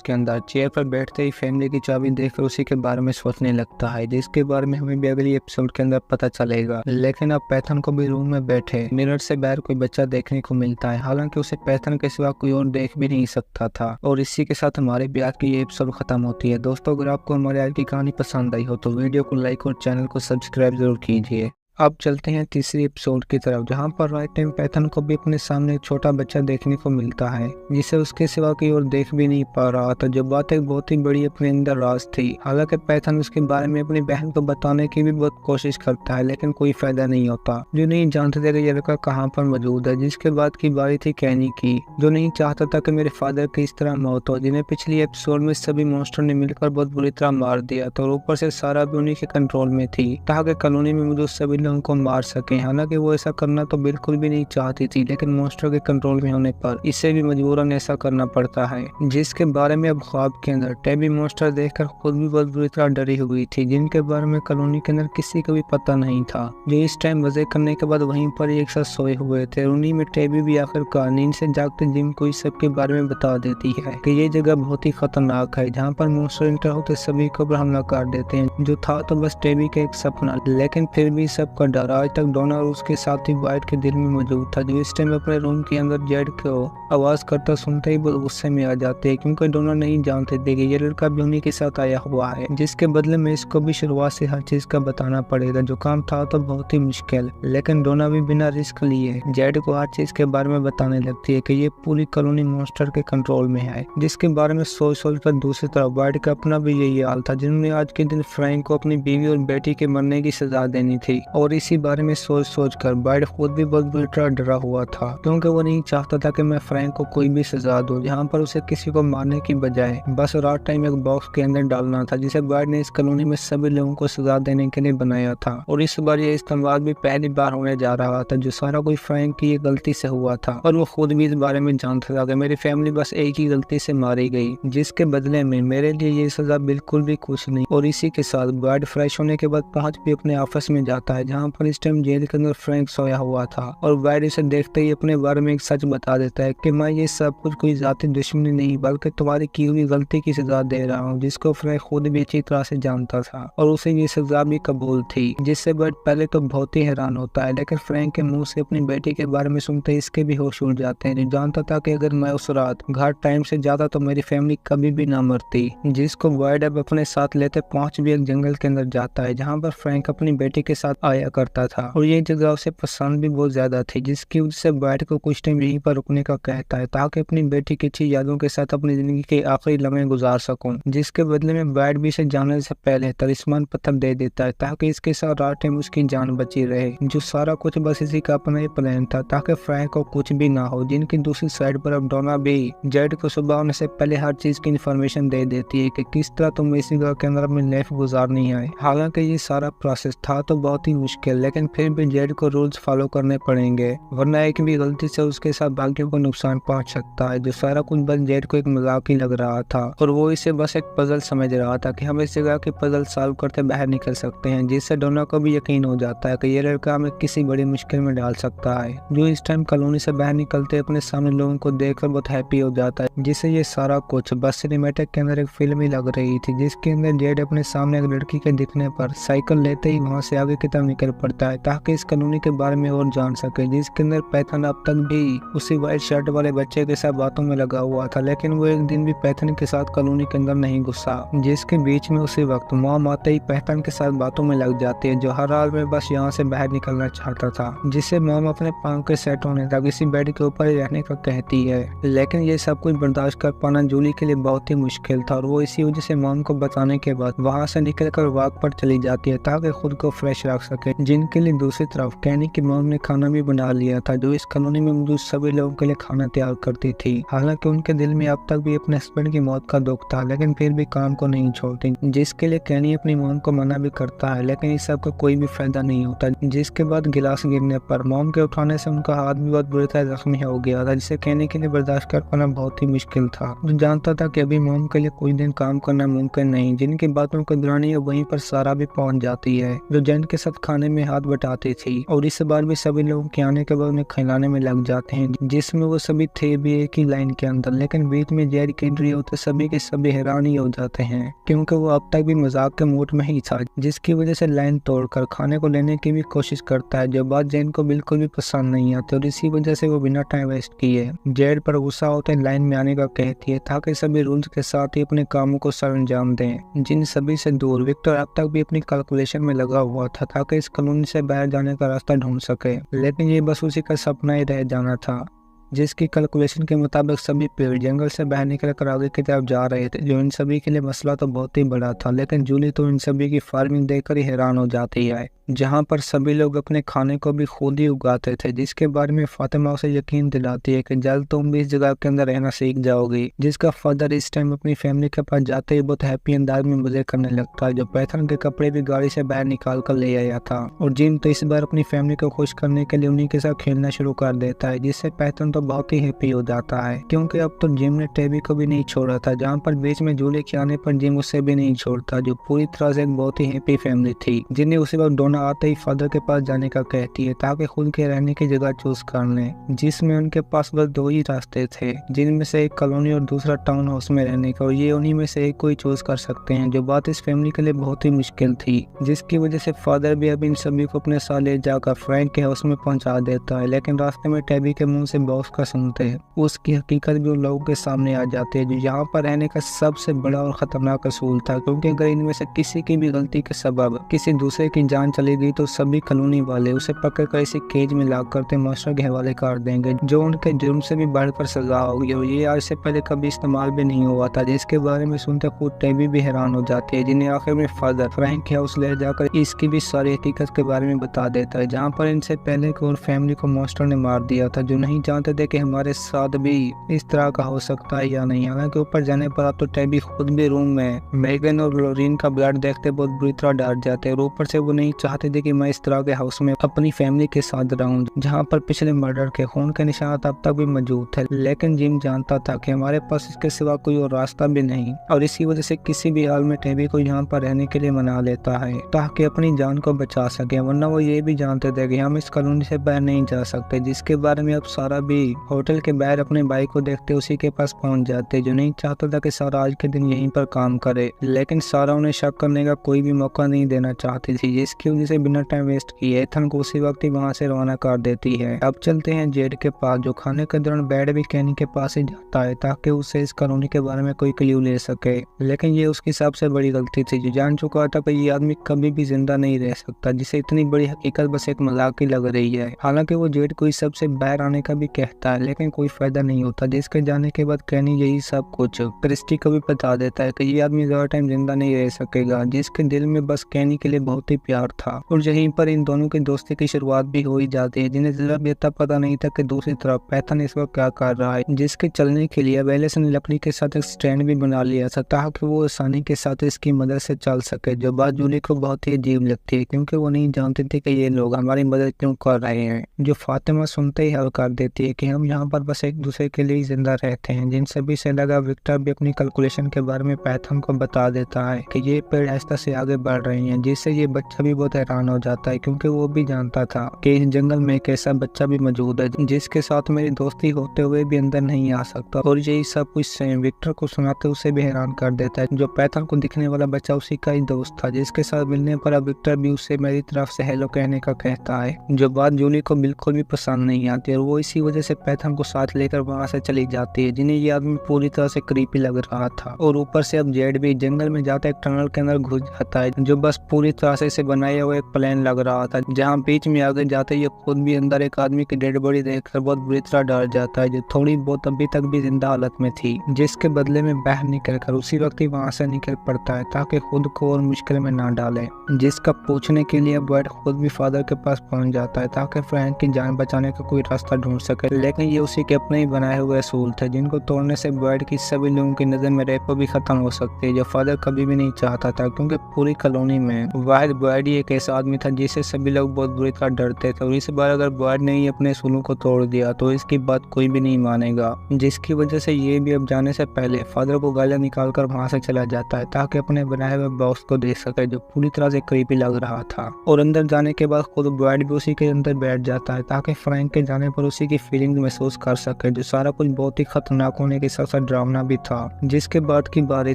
के अंदर चेयर पर बैठते ही फैमिली की चाबी देखकर उसी के बारे में सोचने लगता है, जिसके बारे में हमें भी अगली एपिसोड के अंदर पता चलेगा। लेकिन अब पैथन को भी रूम में बैठे मिरर से बाहर कोई बच्चा देखने को मिलता है, हालांकि उसे पैथन के सिवा कोई और देख भी नहीं सकता था। और इसी के साथ हमारे ब्याह की ये एपिसोड खत्म होती है। दोस्तों, अगर आपको हमारे आज की कहानी पसंद आई हो तो वीडियो को लाइक और चैनल को सब्सक्राइब जरूर कीजिए। अब चलते हैं तीसरी एपिसोड की तरफ, जहां पर राइट टाइम पैथन को भी अपने सामने एक छोटा बच्चा देखने को मिलता है, जिसे उसके सिवा कोई और देख भी नहीं पा रहा था, जो बात एक बहुत ही बड़ी अपने अंदर राज थी। हालांकि पैथन उसके बारे में अपनी बहन को बताने की भी बहुत कोशिश करता है, लेकिन कोई फायदा नहीं होता। जो नहीं जानते थे कि ये लड़का कहाँ पर मौजूद है। जिसके बाद की बारी थी कैनी की, जो नहीं चाहता था कि मेरे फादर की इस तरह मौत हो, जिन्हें पिछली एपिसोड में सभी मॉन्स्टर ने मिलकर बहुत बुरी तरह मार दिया। तो ऊपर से सारा भी उन्हीं के कंट्रोल में थी, ताकि कॉलोनी में मौजूद सभी उनको मार सके। हालांकि वो ऐसा करना तो बिल्कुल भी नहीं चाहती थी, लेकिन मॉन्स्टर के कंट्रोल में होने पर इसे भी मजबूरन ऐसा करना पड़ता है, जिसके बारे में अब ख्वाब के अंदर टैबी मॉन्स्टर देखकर खुद भी बहुत बुरी तरह डरी हुई थी, जिनके बारे में कॉलोनी के अंदर किसी को भी पता नहीं था, जो इस टाइम मजे करने के बाद वहीं पर एक साथ सोए हुए थे। उन्हीं में टैबी भी आखिरकार नींद से जागते जिम को इस सब के बारे में बता देती है कि ये जगह बहुत ही खतरनाक है, जहाँ पर मॉन्स्टर इंटर होते सभी को हमला कर देते हैं। जो था तो बस टैबी का एक सपना, लेकिन फिर भी सबका डर आज तक डोना और उसके साथी वाइट के दिल में मौजूद था, जो इस टाइम अपने रूम के अंदर जेड को आवाज करता सुनते ही बहुत गुस्से में आ जाते हैं, क्योंकि डोना नहीं जानते थे कि ये लड़का भी उन्हीं के साथ आया हुआ है, जिसके बदले में इसको भी शुरुआत से हर चीज का बताना पड़ेगा। जो काम था तो बहुत ही मुश्किल, लेकिन डोना भी बिना रिस्क लिए जेड को हर चीज के बारे में बताने लगती है कि ये पूरी कॉलोनी मॉन्स्टर के कंट्रोल में है, जिसके बारे में सोच कर दूसरी तरफ वाइट का अपना भी यही हाल था, जिन्होंने आज के दिन फ्रैंक को अपनी बीवी और बेटी के मरने की सजा देनी थी। और इसी बारे में सोच कर वाइट खुद भी बहुत बुरी तरह डरा हुआ था, क्योंकि वो नहीं चाहता था कि मैं फ्रैंक को कोई भी सजा दूं, जहां पर उसे किसी को मारने की बजाय बस रात टाइम एक बॉक्स के अंदर डालना था, जिसे वाइट ने इस कॉलोनी में सभी लोगों को सजा देने के लिए बनाया था। और इस बार ये इस्तेमाल भी पहली बार होने जा रहा था, जो सारा कोई फ्रैंक की गलती से हुआ था, और वो खुद भी इस बारे में जानता था कि मेरी फैमिली बस एक ही गलती से मारी गई, जिसके बदले में मेरे लिए ये सजा बिल्कुल भी कुछ नहीं। और इसी के साथ वाइट फ्रेश होने के बाद पांच भी अपने ऑफिस में जाता है, जहाँ पर इस टाइम जेल के अंदर फ्रैंक सोया हुआ था। और वाइट इसे देखते ही अपने बारे में एक सच बता देता है कि मैं ये सब कुछ कोई जाती दुश्मनी नहीं, बल्कि तुम्हारी की हुई गलती की सजा दे रहा हूँ, जिसको फ्रैंक खुद भी अच्छी तरह से जानता था, और उसे ये सजा भी कबूल थी, जिससे वाइट पहले तो बहुत ही हैरान होता है, लेकिन फ्रैंक के मुंह से अपनी बेटी के बारे में सुनते ही इसके भी होश उड़ जाते हैं। जो जानता था कि अगर मैं उस रात घर टाइम से जाता तो मेरी फैमिली कभी भी ना मरती, जिसको वाइट अब अपने साथ लेते पहुंच भी एक जंगल के अंदर जाता है, जहाँ पर फ्रैंक अपनी बेटी के साथ आया करता था। और ये जगह उसे पसंद भी बहुत ज्यादा थी, जिसकी वजह से वाइट को कुछ टाइम यहीं पर रुकने का कहता है, ताकि अपनी बेटी की अच्छी यादों के साथ अपनी जिंदगी के आखिरी लम्हे गुजार सकूं। जिसके बदले में वाइट भी इसे जाने से पहले तलिस्मान पत्थर दे देता है, ताकि इसके साथ रात टाइम उसकी जान बची रहे। जो सारा कुछ बस इसी का अपना ही प्लान था, ताकि फ्रैंक को कुछ भी ना हो। जिनकी दूसरी साइड पर अब डोना भी जेड को सुबह होने से पहले हर चीज की इन्फॉर्मेशन दे देती है कि किस तरह तुम इसी घर के अंदर अपनी लाइफ गुजारनी है। हालांकि ये सारा प्रोसेस था तो बहुत ही मुश्किल, लेकिन फिर भी जेड को रूल्स फॉलो करने पड़ेंगे, वरना एक भी गलती से उसके साथ बाकियों को नुकसान पहुंच सकता है। जो सारा कुछ बस जेड को एक मजाक ही लग रहा था, और वो इसे बस एक पजल समझ रहा था कि हम इस जगह की पजल सॉल्व करते बाहर निकल सकते हैं, जिससे डोना को भी यकीन हो जाता है कि ये लड़का हमें किसी बड़ी मुश्किल में डाल सकता है। जो इस टाइम कॉलोनी से बाहर निकलते अपने सामने लोगों को देखकर बहुत हैप्पी हो जाता है, जिससे ये सारा कुछ बस सिनेमैटिक के अंदर एक फिल्म ही लग रही थी, जिसके अंदर जेड अपने सामने एक लड़की के दिखने पर साइकिल लेते ही वहाँ से आगे की तरफ निकल पड़ता है, ताकि इस कॉलोनी के बारे में और जान सके। जिसके अंदर पैथन अब तक भी उसी व्हाइट शर्ट वाले बच्चे के साथ बातों में लगा हुआ था, लेकिन वो एक दिन भी पैथन के साथ कॉलोनी के अंदर नहीं घुसा। जिसके बीच में उसी वक्त मॉम आते ही पैथन के साथ बातों में लग जाती है, जो हर हाल में बस यहाँ से बाहर निकलना चाहता था, जिससे मॉम अपने पाँव के सेट होने तक इसी बेड के ऊपर ही रहने का कहती है। लेकिन ये सब कुछ बर्दाश्त कर पाना जूली के लिए बहुत ही मुश्किल था, और वो इसी वजह से मॉम को बताने के बाद वहाँ से निकलकर वॉक पर चली जाती है, ताकि खुद को फ्रेश रख सके। सके, जिनके लिए दूसरी तरफ कैनी की मॉम ने खाना भी बना लिया था, जो इस कॉलोनी में मौजूद सभी लोगों के लिए खाना तैयार करती थी। हालांकि उनके दिल में अब तक भी अपने हस्बैंड की मौत का दुख था, लेकिन फिर भी काम को नहीं छोड़ती, जिसके लिए कैनी अपनी मॉम को मना भी करता है, लेकिन इस सब का कोई भी फायदा नहीं होता। जिसके बाद गिलास गिरने पर मॉम के उठाने से उनका हाथ भी बहुत बुरी तरह जख्मी हो गया था, जिसे कैनी के लिए बर्दाश्त कर पाना बहुत ही मुश्किल था। जो जानता था कि अभी मॉम के लिए कोई दिन काम करना मुमकिन नहीं। जिनकी बातों को दौरानी वहीं पर सारा भी पहुंच जाती है, जो जेन के साथ खाने में हाथ बटाती थी, और इस बार भी सभी लोगों के आने के बाद उन्हें खिलाने में लग जाते हैं, जिसमें वो सभी थे भी एक ही लाइन के अंदर। लेकिन बीच में जेड की एंट्री होते सभी के सभी हैरान ही हो जाते हैं, क्योंकि वो अब तक भी मजाक के मूड में ही था, जिसकी वजह से लाइन तोड़कर खाने को लेने की भी कोशिश करता है, जो बात जेन को बिल्कुल भी पसंद नहीं आती, और इसी वजह से वो बिना टाइम वेस्ट किए जेड पर गुस्सा होते लाइन में आने का कहती है, ताकि सभी रूल्स के साथ ही अपने कामों को सरंजाम दें। जिन सभी से दूर विक्टर अब तक भी अपनी कैलकुलेशन में लगा हुआ था, ताकि इस कॉलोनी से बाहर जाने का रास्ता ढूंढ सके, लेकिन ये बस उसी का सपना ही रह जाना था, जिसकी कैलकुलेशन के मुताबिक सभी पेड़ जंगल से बाहर निकल कर आगे की तरफ जा रहे थे, जो इन सभी के लिए मसला तो बहुत ही बड़ा था। लेकिन जूली तो इन सभी की फार्मिंग देखकर ही हैरान हो जाती है, जहां पर सभी लोग अपने खाने को भी खुद ही उगाते थे, जिसके बारे में फातिमा उसे यकीन दिलाती है कि जल्द तुम भी इस जगह के अंदर रहना सीख जाओगी। जिसका फादर इस टाइम अपनी फैमिली के पास जाते ही बहुत हैप्पी अंदाज में मजे करने लगता है, जो पैथन के कपड़े भी गाड़ी से बाहर निकाल कर ले आया था, और जिम तो इस बार अपनी फैमिली को खुश करने के लिए उन्हीं के साथ खेलना शुरू कर देता है, जिससे पैथन तो बहुत ही हैप्पी हो जाता है, क्योंकि अब तो जिम ने टेबी को भी नहीं छोड़ा था, जहाँ पर बीच में जूली के आने पर जिम उसे भी नहीं छोड़ता, जो पूरी तरह से एक बहुत ही हैप्पी फैमिली थी, जिन्हें उसी वक्त डोना आते ही फादर के पास जाने का कहती है, ताकि खुद के रहने की जगह चूज कर लें, जिसमें उनके पास बस दो ही रास्ते थे, जिनमें से एक कॉलोनी और दूसरा टाउन हाउस में रहने का, और ये उन्हीं में से एक कोई चूज कर सकते हैं, जो बात इस फैमिली के लिए बहुत ही मुश्किल थी, जिसकी वजह से फादर भी अब इन सभी को अपने साथ ले जाकर फ्रैंक के हाउस में पहुंचा देता है। लेकिन रास्ते में टेबी के मुंह से बॉस का सुनते हैं, उसकी हकीकत भी उन लोगों के सामने आ जाती है, जो यहाँ पर रहने का सबसे बड़ा और खतरनाक असूल था, क्योंकि अगर इनमें से किसी की भी गलती के सबब किसी दूसरे की जान चली गई तो सभी कॉलोनी वाले उसे पकड़कर इसी केज में लाक करते मास्टर के हवाले कर देंगे, जो उनके जुर्म से भी बढ़कर सजा होगी, और ये आज से पहले कभी इस्तेमाल भी नहीं हुआ था, जिसके बारे में सुनते खुद टेबी भी हैरान हो जाती है, जिन्हें आखिर में फादर फ्रैंक के हाउस ले जाकर इसकी भी सारी हकीकत के बारे में बता देता है, जहाँ पर इनसे पहले की और फैमिली को मास्टर ने मार दिया था, जो नहीं जानते थे कि हमारे साथ भी इस तरह का हो सकता है या नहीं। हालांकि ऊपर जाने पर अब तो टेबी खुद भी रूम में मेगन और लोरीन का ब्लड देखते बहुत बुरी तरह डर जाते हैं, और ऊपर से वो नहीं चाहते थे कि मैं इस तरह के हाउस में अपनी फैमिली के साथ रहूं, जहां पर पिछले मर्डर के खून के निशान अब तक भी मौजूद थे। लेकिन जिम जानता था कि हमारे पास इसके सिवा कोई और रास्ता भी नहीं, और इसी वजह से किसी भी हाल में टेबी को यहाँ पर रहने के लिए मना लेता है, ताकि अपनी जान को बचा सके, वरना वो ये भी जानते थे कि हम इस कॉलोनी से बाहर नहीं जा सकते, जिसके बारे में अब सारा भी होटल के बाहर अपने भाई को देखते उसी के पास पहुंच जाते, जो नहीं चाहता था कि सारा आज के दिन यहीं पर काम करे। लेकिन सारा उन्हें शक करने का कोई भी मौका नहीं देना चाहती थी, जिसकी वजह से बिना टाइम वेस्ट किए एथन को उसी वक्त ही वहां से रवाना कर देती है। अब चलते हैं जेड के पास, जो खाने के दौरान बैड भी कैनी के पास ही जाता है, ताकि उसे इस कॉलोनी के बारे में कोई क्लू ले सके। लेकिन ये उसकी सबसे बड़ी गलती थी, जो जान चुका था कि ये आदमी कभी भी जिंदा नहीं रह सकता, जिसे इतनी बड़ी हकीकत बस एक मजाक ही लग रही है। हालांकि वो जेड को इस सबसे बाहर आने का भी कहता है, लेकिन कोई फायदा नहीं होता, जिसके जाने के बाद कैनी यही सब कुछ क्रिस्टी को भी बता देता है कि ये आदमी ज्यादा टाइम जिंदा नहीं रह सकेगा, जिसके दिल में बस कैनी के लिए बहुत ही प्यार था, और यहीं पर इन दोनों की दोस्ती की शुरुआत भी हो ही जाती है, जिन्हें जरा भी इतना पता नहीं था कि दूसरी तरफ पैथन इस वक्त क्या कर रहा है, जिसके चलने के लिए वेलेस ने लकड़ी के साथ एक स्टैंड भी बना लिया था, ताकि वो आसानी के साथ इसकी मदद से चल सके, जो बात जूली को बहुत ही अजीब लगती है, क्योंकि वो नहीं जानते थे कि ये लोग हमारी मदद क्यों कर रहे हैं। जो फातिमा सुनते ही हल कर देती है कि हम यहाँ पर बस एक दूसरे के लिए जिंदा रहते हैं। जिन सभी से लगा विक्टर भी अपनी कैलकुलेशन के बारे में पैथन को बता देता है कि ये पेड़ आहिस्ता से आगे बढ़ रहे हैं, जिससे ये बच्चा भी बहुत हैरान हो जाता है, क्योंकि वो भी जानता था कि इस जंगल में एक ऐसा बच्चा भी मौजूद है जिसके साथ मेरी दोस्ती होते हुए भी अंदर नहीं आ सकता, और यही सब कुछ विक्टर को सुनाते उसे भी हैरान कर देता है। जो पैथन को दिखने वाला बच्चा उसी का ही दोस्त था, जिसके साथ मिलने पर अब विक्टर भी उसे मेरी तरफ से हेलो कहने का कहता है, जो बात जूली को बिल्कुल भी पसंद नहीं आती, और वो इसी वजह से से पैथन को साथ लेकर वहाँ से चली जाती है, जिन्हें ये आदमी पूरी तरह से क्रीपी लग रहा था। और ऊपर से अब जेड भी जंगल में जाता एक टनल के अंदर घुस जाता है, जो बस पूरी तरह से इसे बनाया हुआ एक प्लेन लग रहा था, जहाँ बीच में आगे जाते ये खुद भी अंदर एक आदमी की डेड बॉडी देखकर बहुत बुरी तरह डर जाता है, जो थोड़ी बहुत अभी तक भी जिंदा हालत में थी, जिसके बदले में बाहर निकलकर उसी वक्त ही वहाँ से निकल पड़ता है ताकि खुद को और मुश्किल में ना डाले। जिसका पूछने के लिए बर्ड खुद भी फादर के पास पहुंच जाता है ताकि फ्रैंक की जान बचाने का कोई रास्ता ढूंढ सके, लेकिन ये उसी के अपने ही बनाए हुए असूल थे, जिनको तोड़ने से बर्ड की सभी लोगों की नजर में रेपो भी खत्म हो सकती है, जो फादर कभी भी नहीं चाहता था, क्योंकि पूरी कॉलोनी में वाहिद बर्ड ही एक ऐसा आदमी था जिससे सभी लोग बहुत बुरी तरह डरते थे, और इस बार अगर बर्ड ने ही अपने असूलों को तोड़ दिया तो इसकी बात कोई भी नहीं मानेगा, जिसकी वजह से ये भी अब जाने से पहले फादर को गालियां निकाल कर वहाँ से चला जाता है ताकि अपने बनाए हुए बॉक्स को देख सके, जो पूरी तरह से क्रीपी लग रहा था। और अंदर जाने के बाद खुद बर्ड भी उसी के अंदर बैठ जाता है ताकि फ्रैंक के जाने पर उसी की फीलिंग महसूस कर सके, जो सारा कुछ बहुत ही खतरनाक होने के साथ साथ डरावना भी था। जिसके बाद की बारी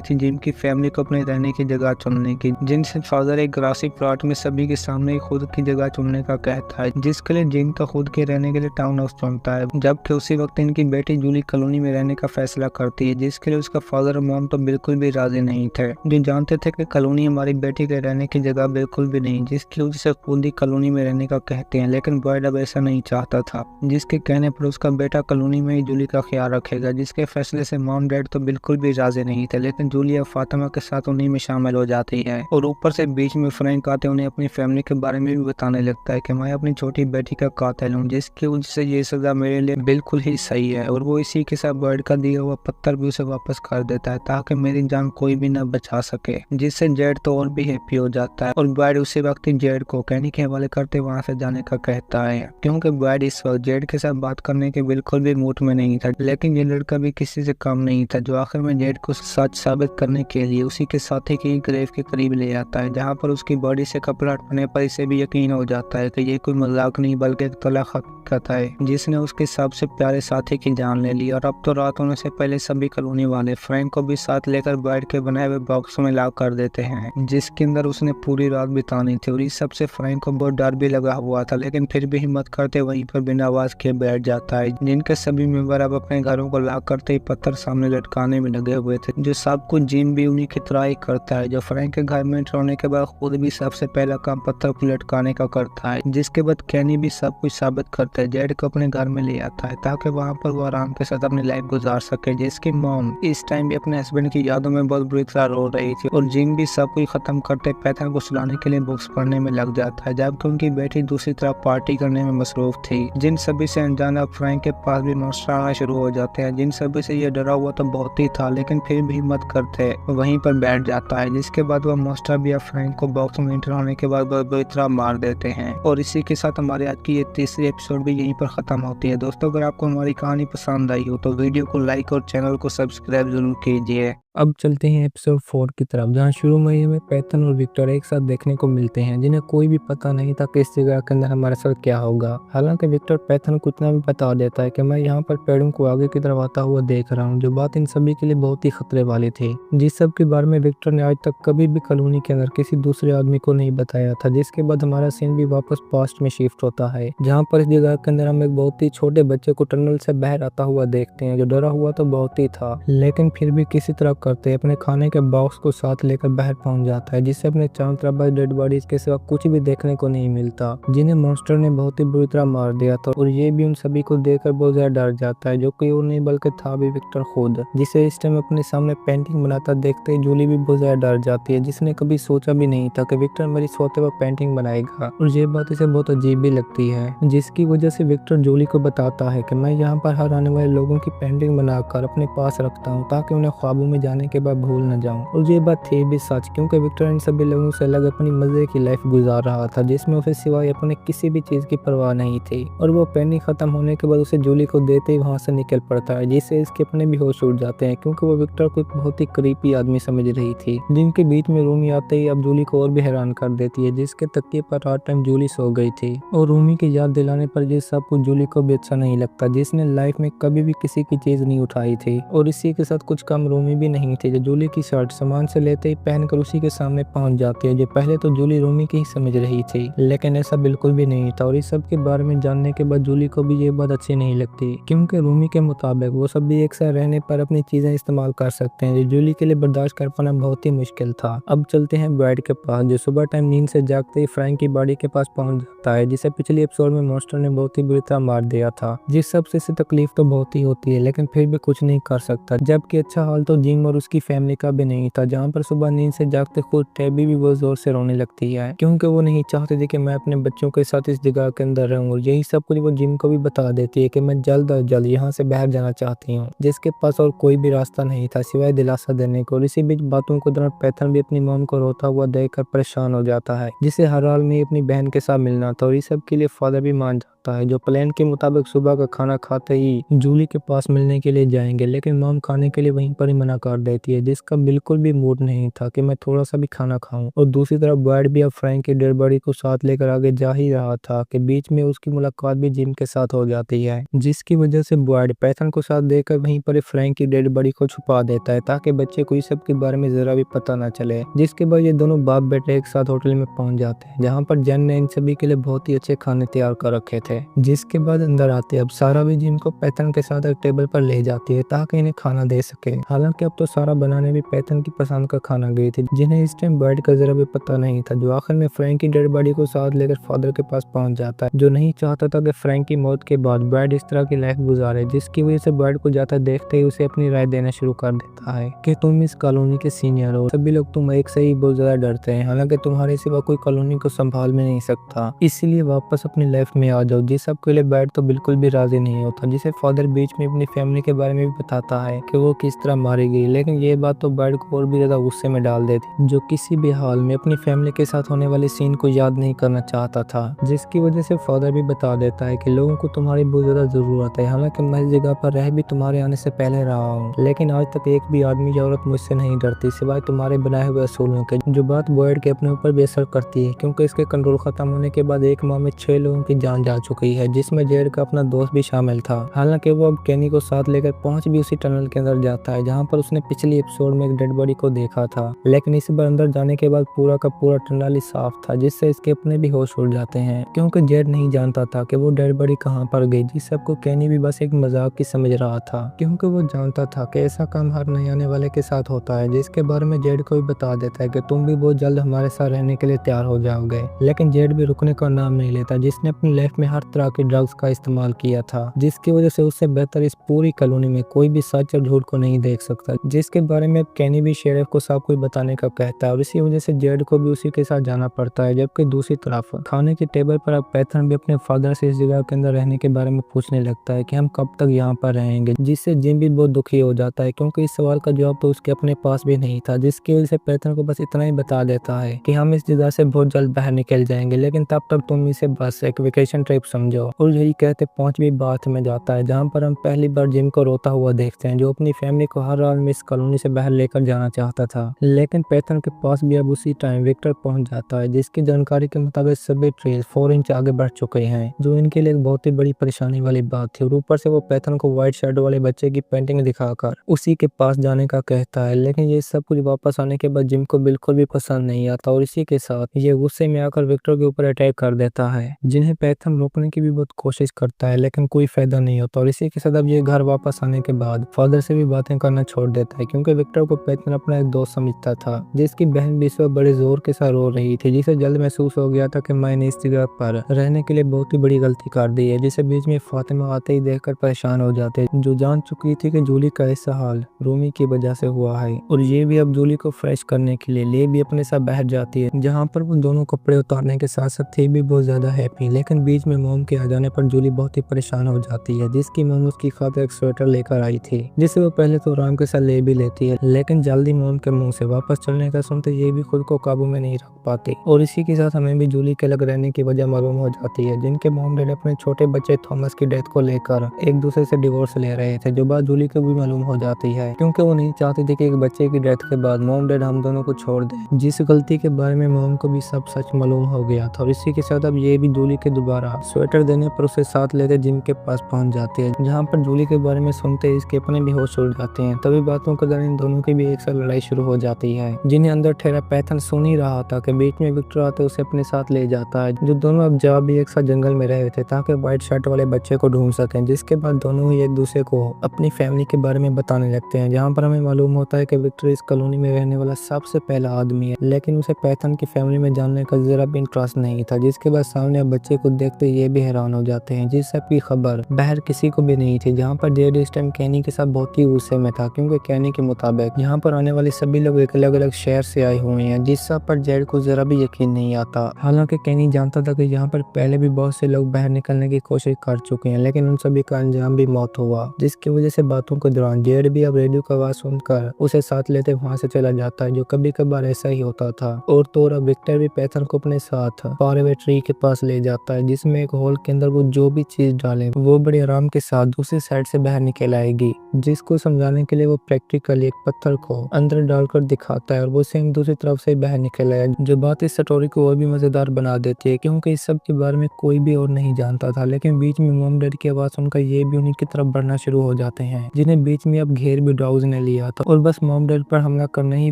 थी जिम की फैमिली को अपने रहने की जगह चुनने की, जिनसे फादर एक ग्रासी प्लॉट में सभी के सामने खुद की जगह चुनने का कहता है, जिसके लिए जिम तो खुद के रहने के लिए टाउन हाउस चुनता है, जबकि उसी वक्त इनकी बेटी जूली कॉलोनी में रहने का फैसला करती है, जिसके लिए उसका फादर और मॉम तो बिल्कुल भी राजी नहीं थे, जो जानते थे कि कॉलोनी हमारी बेटी के रहने की जगह बिल्कुल भी नहीं, जिसकी वजह से खुद ही कॉलोनी में रहने का कहते हैं। लेकिन बर्ड अब ऐसा नहीं चाहता था, जिसके कहने पर उसका बेटा कॉलोनी में ही जूली का ख्याल रखेगा, जिसके फैसले से मॉम डैड तो बिल्कुल भी राजी नहीं थे, लेकिन जूली अब फातिमा के साथ उन्हीं में शामिल हो जाती है। और ऊपर से बीच में फ्रैंक आते उन्हें अपनी फैमिली के बारे में भी बताने लगता है कि मैं अपनी छोटी बेटी का कातिल हूँ, जिसकी वजह से ये सजा मेरे लिए बिल्कुल ही सही है, और वो इसी के साथ बर्ड का दिया हुआ पत्थर भी उसे वापस कर देता है ताकि मेरी जान कोई भी न बचा सके, जिससे जेड तो और भी हैप्पी हो जाता है। और बर्ड उसी वक्त ही जेड को कहनी के हवाले करते वहाँ से जाने का कहता है, क्योंकि बर्ड इस वक्त जेड के साथ बात करने के बिल्कुल भी मूड में नहीं था, लेकिन ये लड़का भी किसी से कम नहीं था, जो आखिर में जेड को सच साबित करने के लिए उसी के साथी की ग्रेव के करीब ले आता है, जहाँ पर उसकी बॉडी से कपड़ा हटने पर इसे भी यकीन हो जाता है कि ये कोई मजाक नहीं बल्कि एक तला हकीकत है, जिसने उसके सबसे प्यारे साथी की जान ले ली। और अब तो रात होने से पहले सभी कॉलोनी वाले फ्रैंक को भी साथ लेकर बर्ड के बनाए हुए बॉक्स में लॉक कर देते हैं, जिसके अंदर उसने पूरी रात बितानी थी। और इस सबसे फ्रैंक को बहुत डर भी लगा हुआ था, लेकिन फिर भी हिम्मत करते वहीं पर बिना आवाज के बैठ जाता है, जिनके सभी मेंबर अब अपने घरों को लॉक करते ही पत्थर सामने लटकाने में लगे हुए थे, जो सब कुछ जिम भी उन्हीं की तरह ही करता है, जो फ्रैंक के घर में एंटर होने के बाद खुद भी सबसे पहला काम पत्थर को लटकाने का करता है, जिसके बाद कैनी भी सब कुछ साबित करता है, जेड को अपने घर में ले आता है ताकि वहाँ पर वो आराम के साथ अपनी लाइफ गुजार सके, जिसकी मॉम इस टाइम भी अपने हस्बैंड की यादों में बहुत बुरी तरह रो रही थी। और जिम भी सब कुछ खत्म करते पैथर को सुलाने के लिए बुक्स पढ़ने में लग जाता है, जबकि उनकी बेटी दूसरी तरफ पार्टी करने में मसरूफ थी। जिन सभी से अनजाना फ्रैंक के पास भी मॉन्स्टर आना शुरू हो जाते हैं, जिन सभी से ये डरा हुआ तो बहुत ही था, लेकिन फिर भी हिम्मत करते वहीं पर बैठ जाता है, जिसके बाद वह मॉन्स्टर भी फ्रैंक को बॉक्स में एंटर होने के बाद बुरी तरह मार देते हैं। और इसी के साथ हमारे आज की ये तीसरी एपिसोड भी यहीं पर खत्म होती है। दोस्तों, अगर आपको हमारी कहानी पसंद आई हो तो वीडियो को लाइक और चैनल को सब्सक्राइब जरूर कीजिए। अब चलते हैं एपिसोड 4 की तरफ, जहां शुरू में ही हमें पैथन और विक्टर एक साथ देखने को मिलते हैं, जिन्हें कोई भी पता नहीं था कि इस जगह के अंदर हमारे साथ क्या होगा। हालांकि विक्टर पैथन को इतना भी बता देता है कि मैं यहाँ पर पेड़ों को आगे की तरफ आता हुआ देख रहा हूँ, जो बात इन सभी के लिए बहुत ही खतरे वाली थी, जिस सब के बारे में विक्टर ने आज तक कभी भी कॉलोनी के अंदर किसी दूसरे आदमी को नहीं बताया था। जिसके बाद हमारा सीन भी वापस पास्ट में शिफ्ट होता है, जहाँ पर इस जगह के अंदर हम एक बहुत ही छोटे बच्चे को टनल से बाहर आता हुआ देखते हैं, जो डरा हुआ तो बहुत ही था, लेकिन फिर भी किसी तरह करते अपने खाने के बॉक्स को साथ लेकर बाहर पहुंच जाता है, जिससे अपने चारों तरफ डेड बॉडीज के सिवा कुछ भी देखने को नहीं मिलता, जिन्हें मॉन्स्टर ने बहुत ही बुरी तरह मार दिया था। और ये भी उन सभी को देखकर बहुत ज्यादा डर जाता है, जो कोई और नहीं बल्कि था भी विक्टर खुद, जिसे इस टाइम अपने सामने पेंटिंग बनाता देखते ही जूली भी बहुत ज्यादा डर जाती है, जिसने कभी सोचा भी नहीं था कि विक्टर मेरी सोते पर पेंटिंग बनाएगा। और ये बात इसे बहुत अजीब भी लगती है, जिसकी वजह से विक्टर जूली को बताता है कि मैं यहाँ पर हर आने वाले लोगों की पेंटिंग बनाकर अपने पास रखता हूँ ताकि उन्हें ख्वाबों में जाने के बाद भूल न जाऊं। और ये बात थी भी सच, क्योंकि विक्टर इन सभी लोगों से अलग अपनी मजे की लाइफ गुजार रहा था, जिसमें उसे सिवाय अपने किसी भी चीज की परवाह नहीं थी। और वो पेंटिंग खत्म होने के बाद उसे जूली को देते ही वहां से निकल पड़ता है, जिससे इसके अपने भी होश उड़ जाते हैं, क्योंकि वो विक्टर को एक बहुत ही क्रीपी आदमी समझ रही थी, जिनके बीच में रूमी आते ही अब जूली को और भी हैरान कर देती है, जिसके तकिए पर रात टाइम जूली सो गई थी। और रूमी की याद दिलाने पर ये सब कुछ जूली को भी अच्छा नहीं लगता, जिसने लाइफ में कभी भी किसी की चीज नहीं उठाई थी। और इसी के साथ कुछ काम रूमी भी नहीं नहीं थी। जो जूली की शर्ट सामान से लेते ही पहनकर उसी के सामने पहुंच जाती है। जो पहले तो जूली रूमी की ही समझ रही थी, लेकिन ऐसा बिल्कुल भी नहीं था। और इस सब के बारे में जानने के बाद जूली को भी ये बात अच्छी नहीं लगती, क्योंकि रूमी के मुताबिक वो सब भी एक साथ रहने पर अपनी चीजें इस्तेमाल कर सकते हैं। जो जूली के लिए बर्दाश्त कर पाना बहुत ही मुश्किल था। अब चलते हैं ब्राइड के पास, जो सुबह टाइम नींद से जागते ही फ्रैंक की बॉडी के पास पहुंच जाता है, जिसे पिछले एपिसोड में मॉन्स्टर ने बहुत ही बुरी तरह मार दिया था। जिस सबसे इसे तकलीफ तो बहुत ही होती है, लेकिन फिर भी कुछ नहीं कर सकता। जबकि अच्छा हाल तो जिम और उसकी फैमिली का भी नहीं था, जहाँ पर सुबह नींद से जागते खुद टैबी भी बहुत जोर से रोने लगती है, क्योंकि वो नहीं चाहती थी कि मैं अपने बच्चों के साथ इस जगह के अंदर रहूं। और यही सब कुछ वो जिम को भी बता देती है कि मैं जल्द अज जल्द यहाँ से बाहर जाना चाहती हूँ, जिसके पास और कोई भी रास्ता नहीं था सिवाय दिलासा देने को। और इसी बीच बातों के दौरान पैथन भी अपनी मॉम को रोता हुआ देखकर परेशान हो जाता है, जिसे हर हाल में अपनी बहन के साथ मिलना था। और इस सब के लिए फादर भी मान जाता है, जो प्लान के मुताबिक सुबह का खाना खाते ही जूली के पास मिलने के लिए जाएंगे। लेकिन मॉम खाने के लिए वहीं पर ही मना कर देती है, जिसका बिल्कुल भी मूड नहीं था कि मैं थोड़ा सा भी खाना खाऊं। और दूसरी तरफ ब्राइड भी अब फ्रैंक की डेड बॉडी को साथ लेकर आगे जा ही रहा था कि बीच में उसकी मुलाकात भी जिम के साथ हो जाती है, जिसकी वजह से ब्राइड पैथन को साथ देकर वहीं पर फ्रैंक की डेड बॉडी को छुपा देता है, ताकि बच्चे को इस सब के बारे में जरा भी पता ना चले। जिसके बाद ये दोनों बाप बेटे एक साथ होटल में पहुंच जाते हैं, जहाँ पर जेन ने इन सभी के लिए बहुत ही अच्छे खाने तैयार कर रखे थे। जिसके बाद अंदर आते अब सारा भी जिम को पैथन के साथ एक टेबल पर ले जाती है, ताकि इन्हें खाना दे सके। हालांकि अब तो सारा बनाने भी पैथन की पसंद का खाना गई थी, जिन्हें इस टाइम ब्राइड का जरा भी पता नहीं था, जो आखिर में फ्रैंक की डेड बॉडी को साथ लेकर फादर के पास पहुंच जाता है, जो नहीं चाहता था कि फ्रैंक की मौत के बाद ब्राइड इस तरह की लाइफ गुजारे। जिसकी वजह से ब्राइड को जाता देखते ही उसे अपनी राय देना शुरू कर देता है कि तुम इस कॉलोनी के सीनियर हो, सभी लोग तुम एक से ही बहुत ज्यादा डरते हैं, हालांकि तुम्हारे सिवा कोई कॉलोनी को संभाल में नहीं सकता, इसीलिए वापस अपनी लाइफ में आ जाओ। जिस सब के लिए ब्राइड तो बिल्कुल भी राजी नहीं होता, जिसे फादर बीच में अपनी फैमिली के बारे में भी बताता है कि वो किस तरह मारी गई। लेकिन ये बात तो ब्राइड को और भी ज्यादा गुस्से में डाल देती, जो किसी भी हाल में अपनी फैमिली के साथ होने वाले सीन को याद नहीं करना चाहता था। जिसकी वजह से फादर भी बता देता है कि लोगों को तुम्हारी बहुत ज्यादा जरूरत है, हालांकि मैं इस जगह पर रह भी तुम्हारे आने से पहले रहा हूँ, लेकिन आज तक एक भी आदमी या औरत मुझसे नहीं डरती सिवाय तुम्हारे बनाए हुए असूलों के। जो बात ब्राइड के अपने ऊपर भी असर करती है, क्योंकि इसके कंट्रोल खत्म होने के बाद एक माह में 6 लोगों की जान जा चुकी है, जिसमें जेड का अपना दोस्त भी शामिल था। हालांकि वो अब केनी को साथ लेकर पहुंच भी उसी टनल के अंदर जाता है, जहां पर उसने पिछले एपिसोड में एक डेड बॉडी को देखा था। लेकिन इस बार अंदर जाने के बाद पूरा का पूरा टनल ही साफ था, जिससे इसके अपने भी होश उड़ जाते हैं, क्योंकि जेड नहीं जानता था कि वो डेड बॉडी कहां पर गई। जिस सबको केनी भी बस एक मजाक की समझ रहा था, क्योंकि वो जानता था कि ऐसा काम हर नए आने वाले के साथ होता है। जिसके बारे में जेड को भी बता देता है कि तुम भी बहुत जल्द हमारे साथ रहने के लिए तैयार हो जाओगे। लेकिन जेड भी रुकने का नाम नहीं लेता, जिसने अपनी लाइफ में हर तरह के ड्रग्स का इस्तेमाल किया था, जिसकी वजह से उससे बेहतर इस पूरी कॉलोनी में कोई भी सच और झूठ को नहीं देख सकता। जिसके बारे में केनी भी शेरिफ को सब कुछ बताने का कहता है, और इसी वजह से जेड को भी उसी के साथ जाना पड़ता है। जबकि दूसरी तरफ खाने की टेबल पर अब पैथन भी अपने फादर से इस जगह के अंदर रहने के बारे में पूछने लगता है कि हम कब तक यहाँ पर रहेंगे, जिससे जिम भी बहुत दुखी हो जाता है, क्योंकि इस सवाल का जवाब तो उसके अपने पास भी नहीं था। जिसकी वजह से पैथन को बस इतना ही बता देता है कि हम इस जगह से बहुत जल्द बाहर निकल जाएंगे, लेकिन तब तक तुम इसे बस एक वेकेशन ट्रिप समझो। और यही कहते 5वीं बात में जाता है, जहाँ पर हम पहली बार जिम को रोता हुआ देखते हैं, जो अपनी फैमिली को हर हाल में इस कॉलोनी से बाहर लेकर जाना चाहता था। लेकिन पैथन के पास भी अब उसी टाइम विक्टर पहुंच जाता है, जिसकी जानकारी के मुताबिक सभी ट्रेल 4 इंच आगे बढ़ चुके हैं, जो इनके लिए एक बहुत ही बड़ी परेशानी वाली बात थी। और ऊपर से वो पैथन को व्हाइट शर्ट वाले बच्चे की पेंटिंग दिखाकर उसी के पास जाने का कहता है। लेकिन ये सब कुछ वापस आने के बाद जिम को बिल्कुल भी पसंद नहीं आता, और इसी के साथ ये गुस्से में आकर विक्टर के ऊपर अटैक कर देता है, जिन्हें पैथन रोकने की भी बहुत कोशिश करता है, लेकिन कोई फायदा नहीं होता। और इसी के साथ अब ये घर वापस आने के बाद फादर से भी बातें करना छोड़ देता है, क्योंकि विक्टर को पैथन अपना एक दोस्त समझता था, जिसकी बहन भी इस वक्त बड़े जोर के साथ रो रही थी, जिसे जल्द महसूस हो गया था कि मैंने इस जगह पर रहने के लिए बहुत ही बड़ी गलती कर दी है, जिसे बीच में फातिमा आते ही देखकर परेशान हो जाते, जो जान चुकी थी कि जूली का ऐसा हाल रूमी की वजह से हुआ है। और ये भी अब जूली को फ्रेश करने के लिए ले भी अपने साथ बाहर जाती है, जहाँ पर वो दोनों कपड़े उतारने के साथ साथ थे भी बहुत ज्यादा हैप्पी। लेकिन बीच में मोम के आ जाने पर जूली बहुत ही परेशान हो जाती है, जिसकी मोम उसकी खातिर एक स्वेटर लेकर आई थी, जिसे वो पहले तो आराम के साथ ले भी लेती है, लेकिन जल्दी मोम के मुंह से वापस चलने का सुनते ये भी खुद को काबू में नहीं रख पाती। और इसी के साथ हमें भी जूली के अलग रहने की वजह मालूम हो जाती है, जिनके मॉम डैड अपने छोटे बच्चे थॉमस की डेथ को लेकर एक दूसरे से डिवोर्स ले रहे थे, जो बात जूली को भी मालूम हो जाती है, क्योंकि वो नहीं चाहती थी कि एक बच्चे की डेथ के बाद मॉम डैड हम दोनों को छोड़ दें, जिस गलती के बारे में मॉम को भी सब सच मालूम हो गया था। और इसी के साथ अब ये भी जूली के दोबारा स्वेटर देने पर उसे साथ लेते जिम के पास पहुंच जाती है, जहां पर जूली के बारे में सुनते ही इसके अपने भी होश उड़ जाते हैं। तभी बातों के दौरान इन दोनों की भी एक साथ लड़ाई शुरू हो जाती है, जिन्हें अंदर ठहरा पैथन सुन ही रहा था कि बीच में विक्टर आते उसे अपने साथ ले जाता है, जो दोनों अब जब भी एक साथ जंगल में रहे थे ताकि व्हाइट शर्ट वाले बच्चे को ढूंढ सकें। जिसके बाद दोनों ही एक दूसरे को अपनी फैमिली के बारे में बताने लगते हैं, जहाँ पर हमें मालूम होता है कि विक्टर इस कॉलोनी में रहने वाला सबसे पहला आदमी है, लेकिन उसे पैथन की फैमिली में जानने का जरा भी इंटरेस्ट नहीं था। जिसके बाद सामने बच्चे को देखते ये भी हैरान हो जाते हैं, जिस सब की खबर बाहर किसी को भी नहीं थी। जहाँ पर जेड इस टाइम कैनी के साथ बहुत ही गुस्से में था, क्योंकि कैनी के मुताबिक यहाँ पर आने वाले सभी लोग एक अलग अलग शहर से आए हुए हैं, जिस सब पर जेड को जरा भी यकीन नहीं आता। हालांकि कैनी जानता था कि यहाँ पर पहले भी बहुत से लोग बाहर निकलने की कोशिश कर चुके हैं, लेकिन उन सभी का अंजाम भी मौत हुआ, जिसकी वजह से बातों के दौरान जेड भी अब रेडियो का आवाज सुनकर उसे साथ लेते वहां से चला जाता है, जो कभी कभार ऐसा ही होता था। और तो अब विक्टर भी पैथन को अपने साथ फारवे ट्री के पास ले जाता है, जिसमें एक होल के अंदर वो जो भी चीज डाले वो बड़े आराम के साथ दूसरी साइड से बाहर निकल आएगी। जिसको समझाने के लिए वो प्रैक्टिकली एक पत्थर को अंदर डालकर दिखाता है और वो सेम दूसरी तरफ से बाहर निकल आया, जो बात इस स्टोरी को और भी मजेदार बना देती है, क्योंकि इस सब के बारे में कोई भी और नहीं जानता था। लेकिन बीच में मॉम डैड की आवाज सुनकर ये भी उन्हीं की तरफ बढ़ना शुरू हो जाते हैं, जिन्हें बीच में अब घेर भी डॉग्स ने लिया था और बस मॉम डैड पर हमला करने ही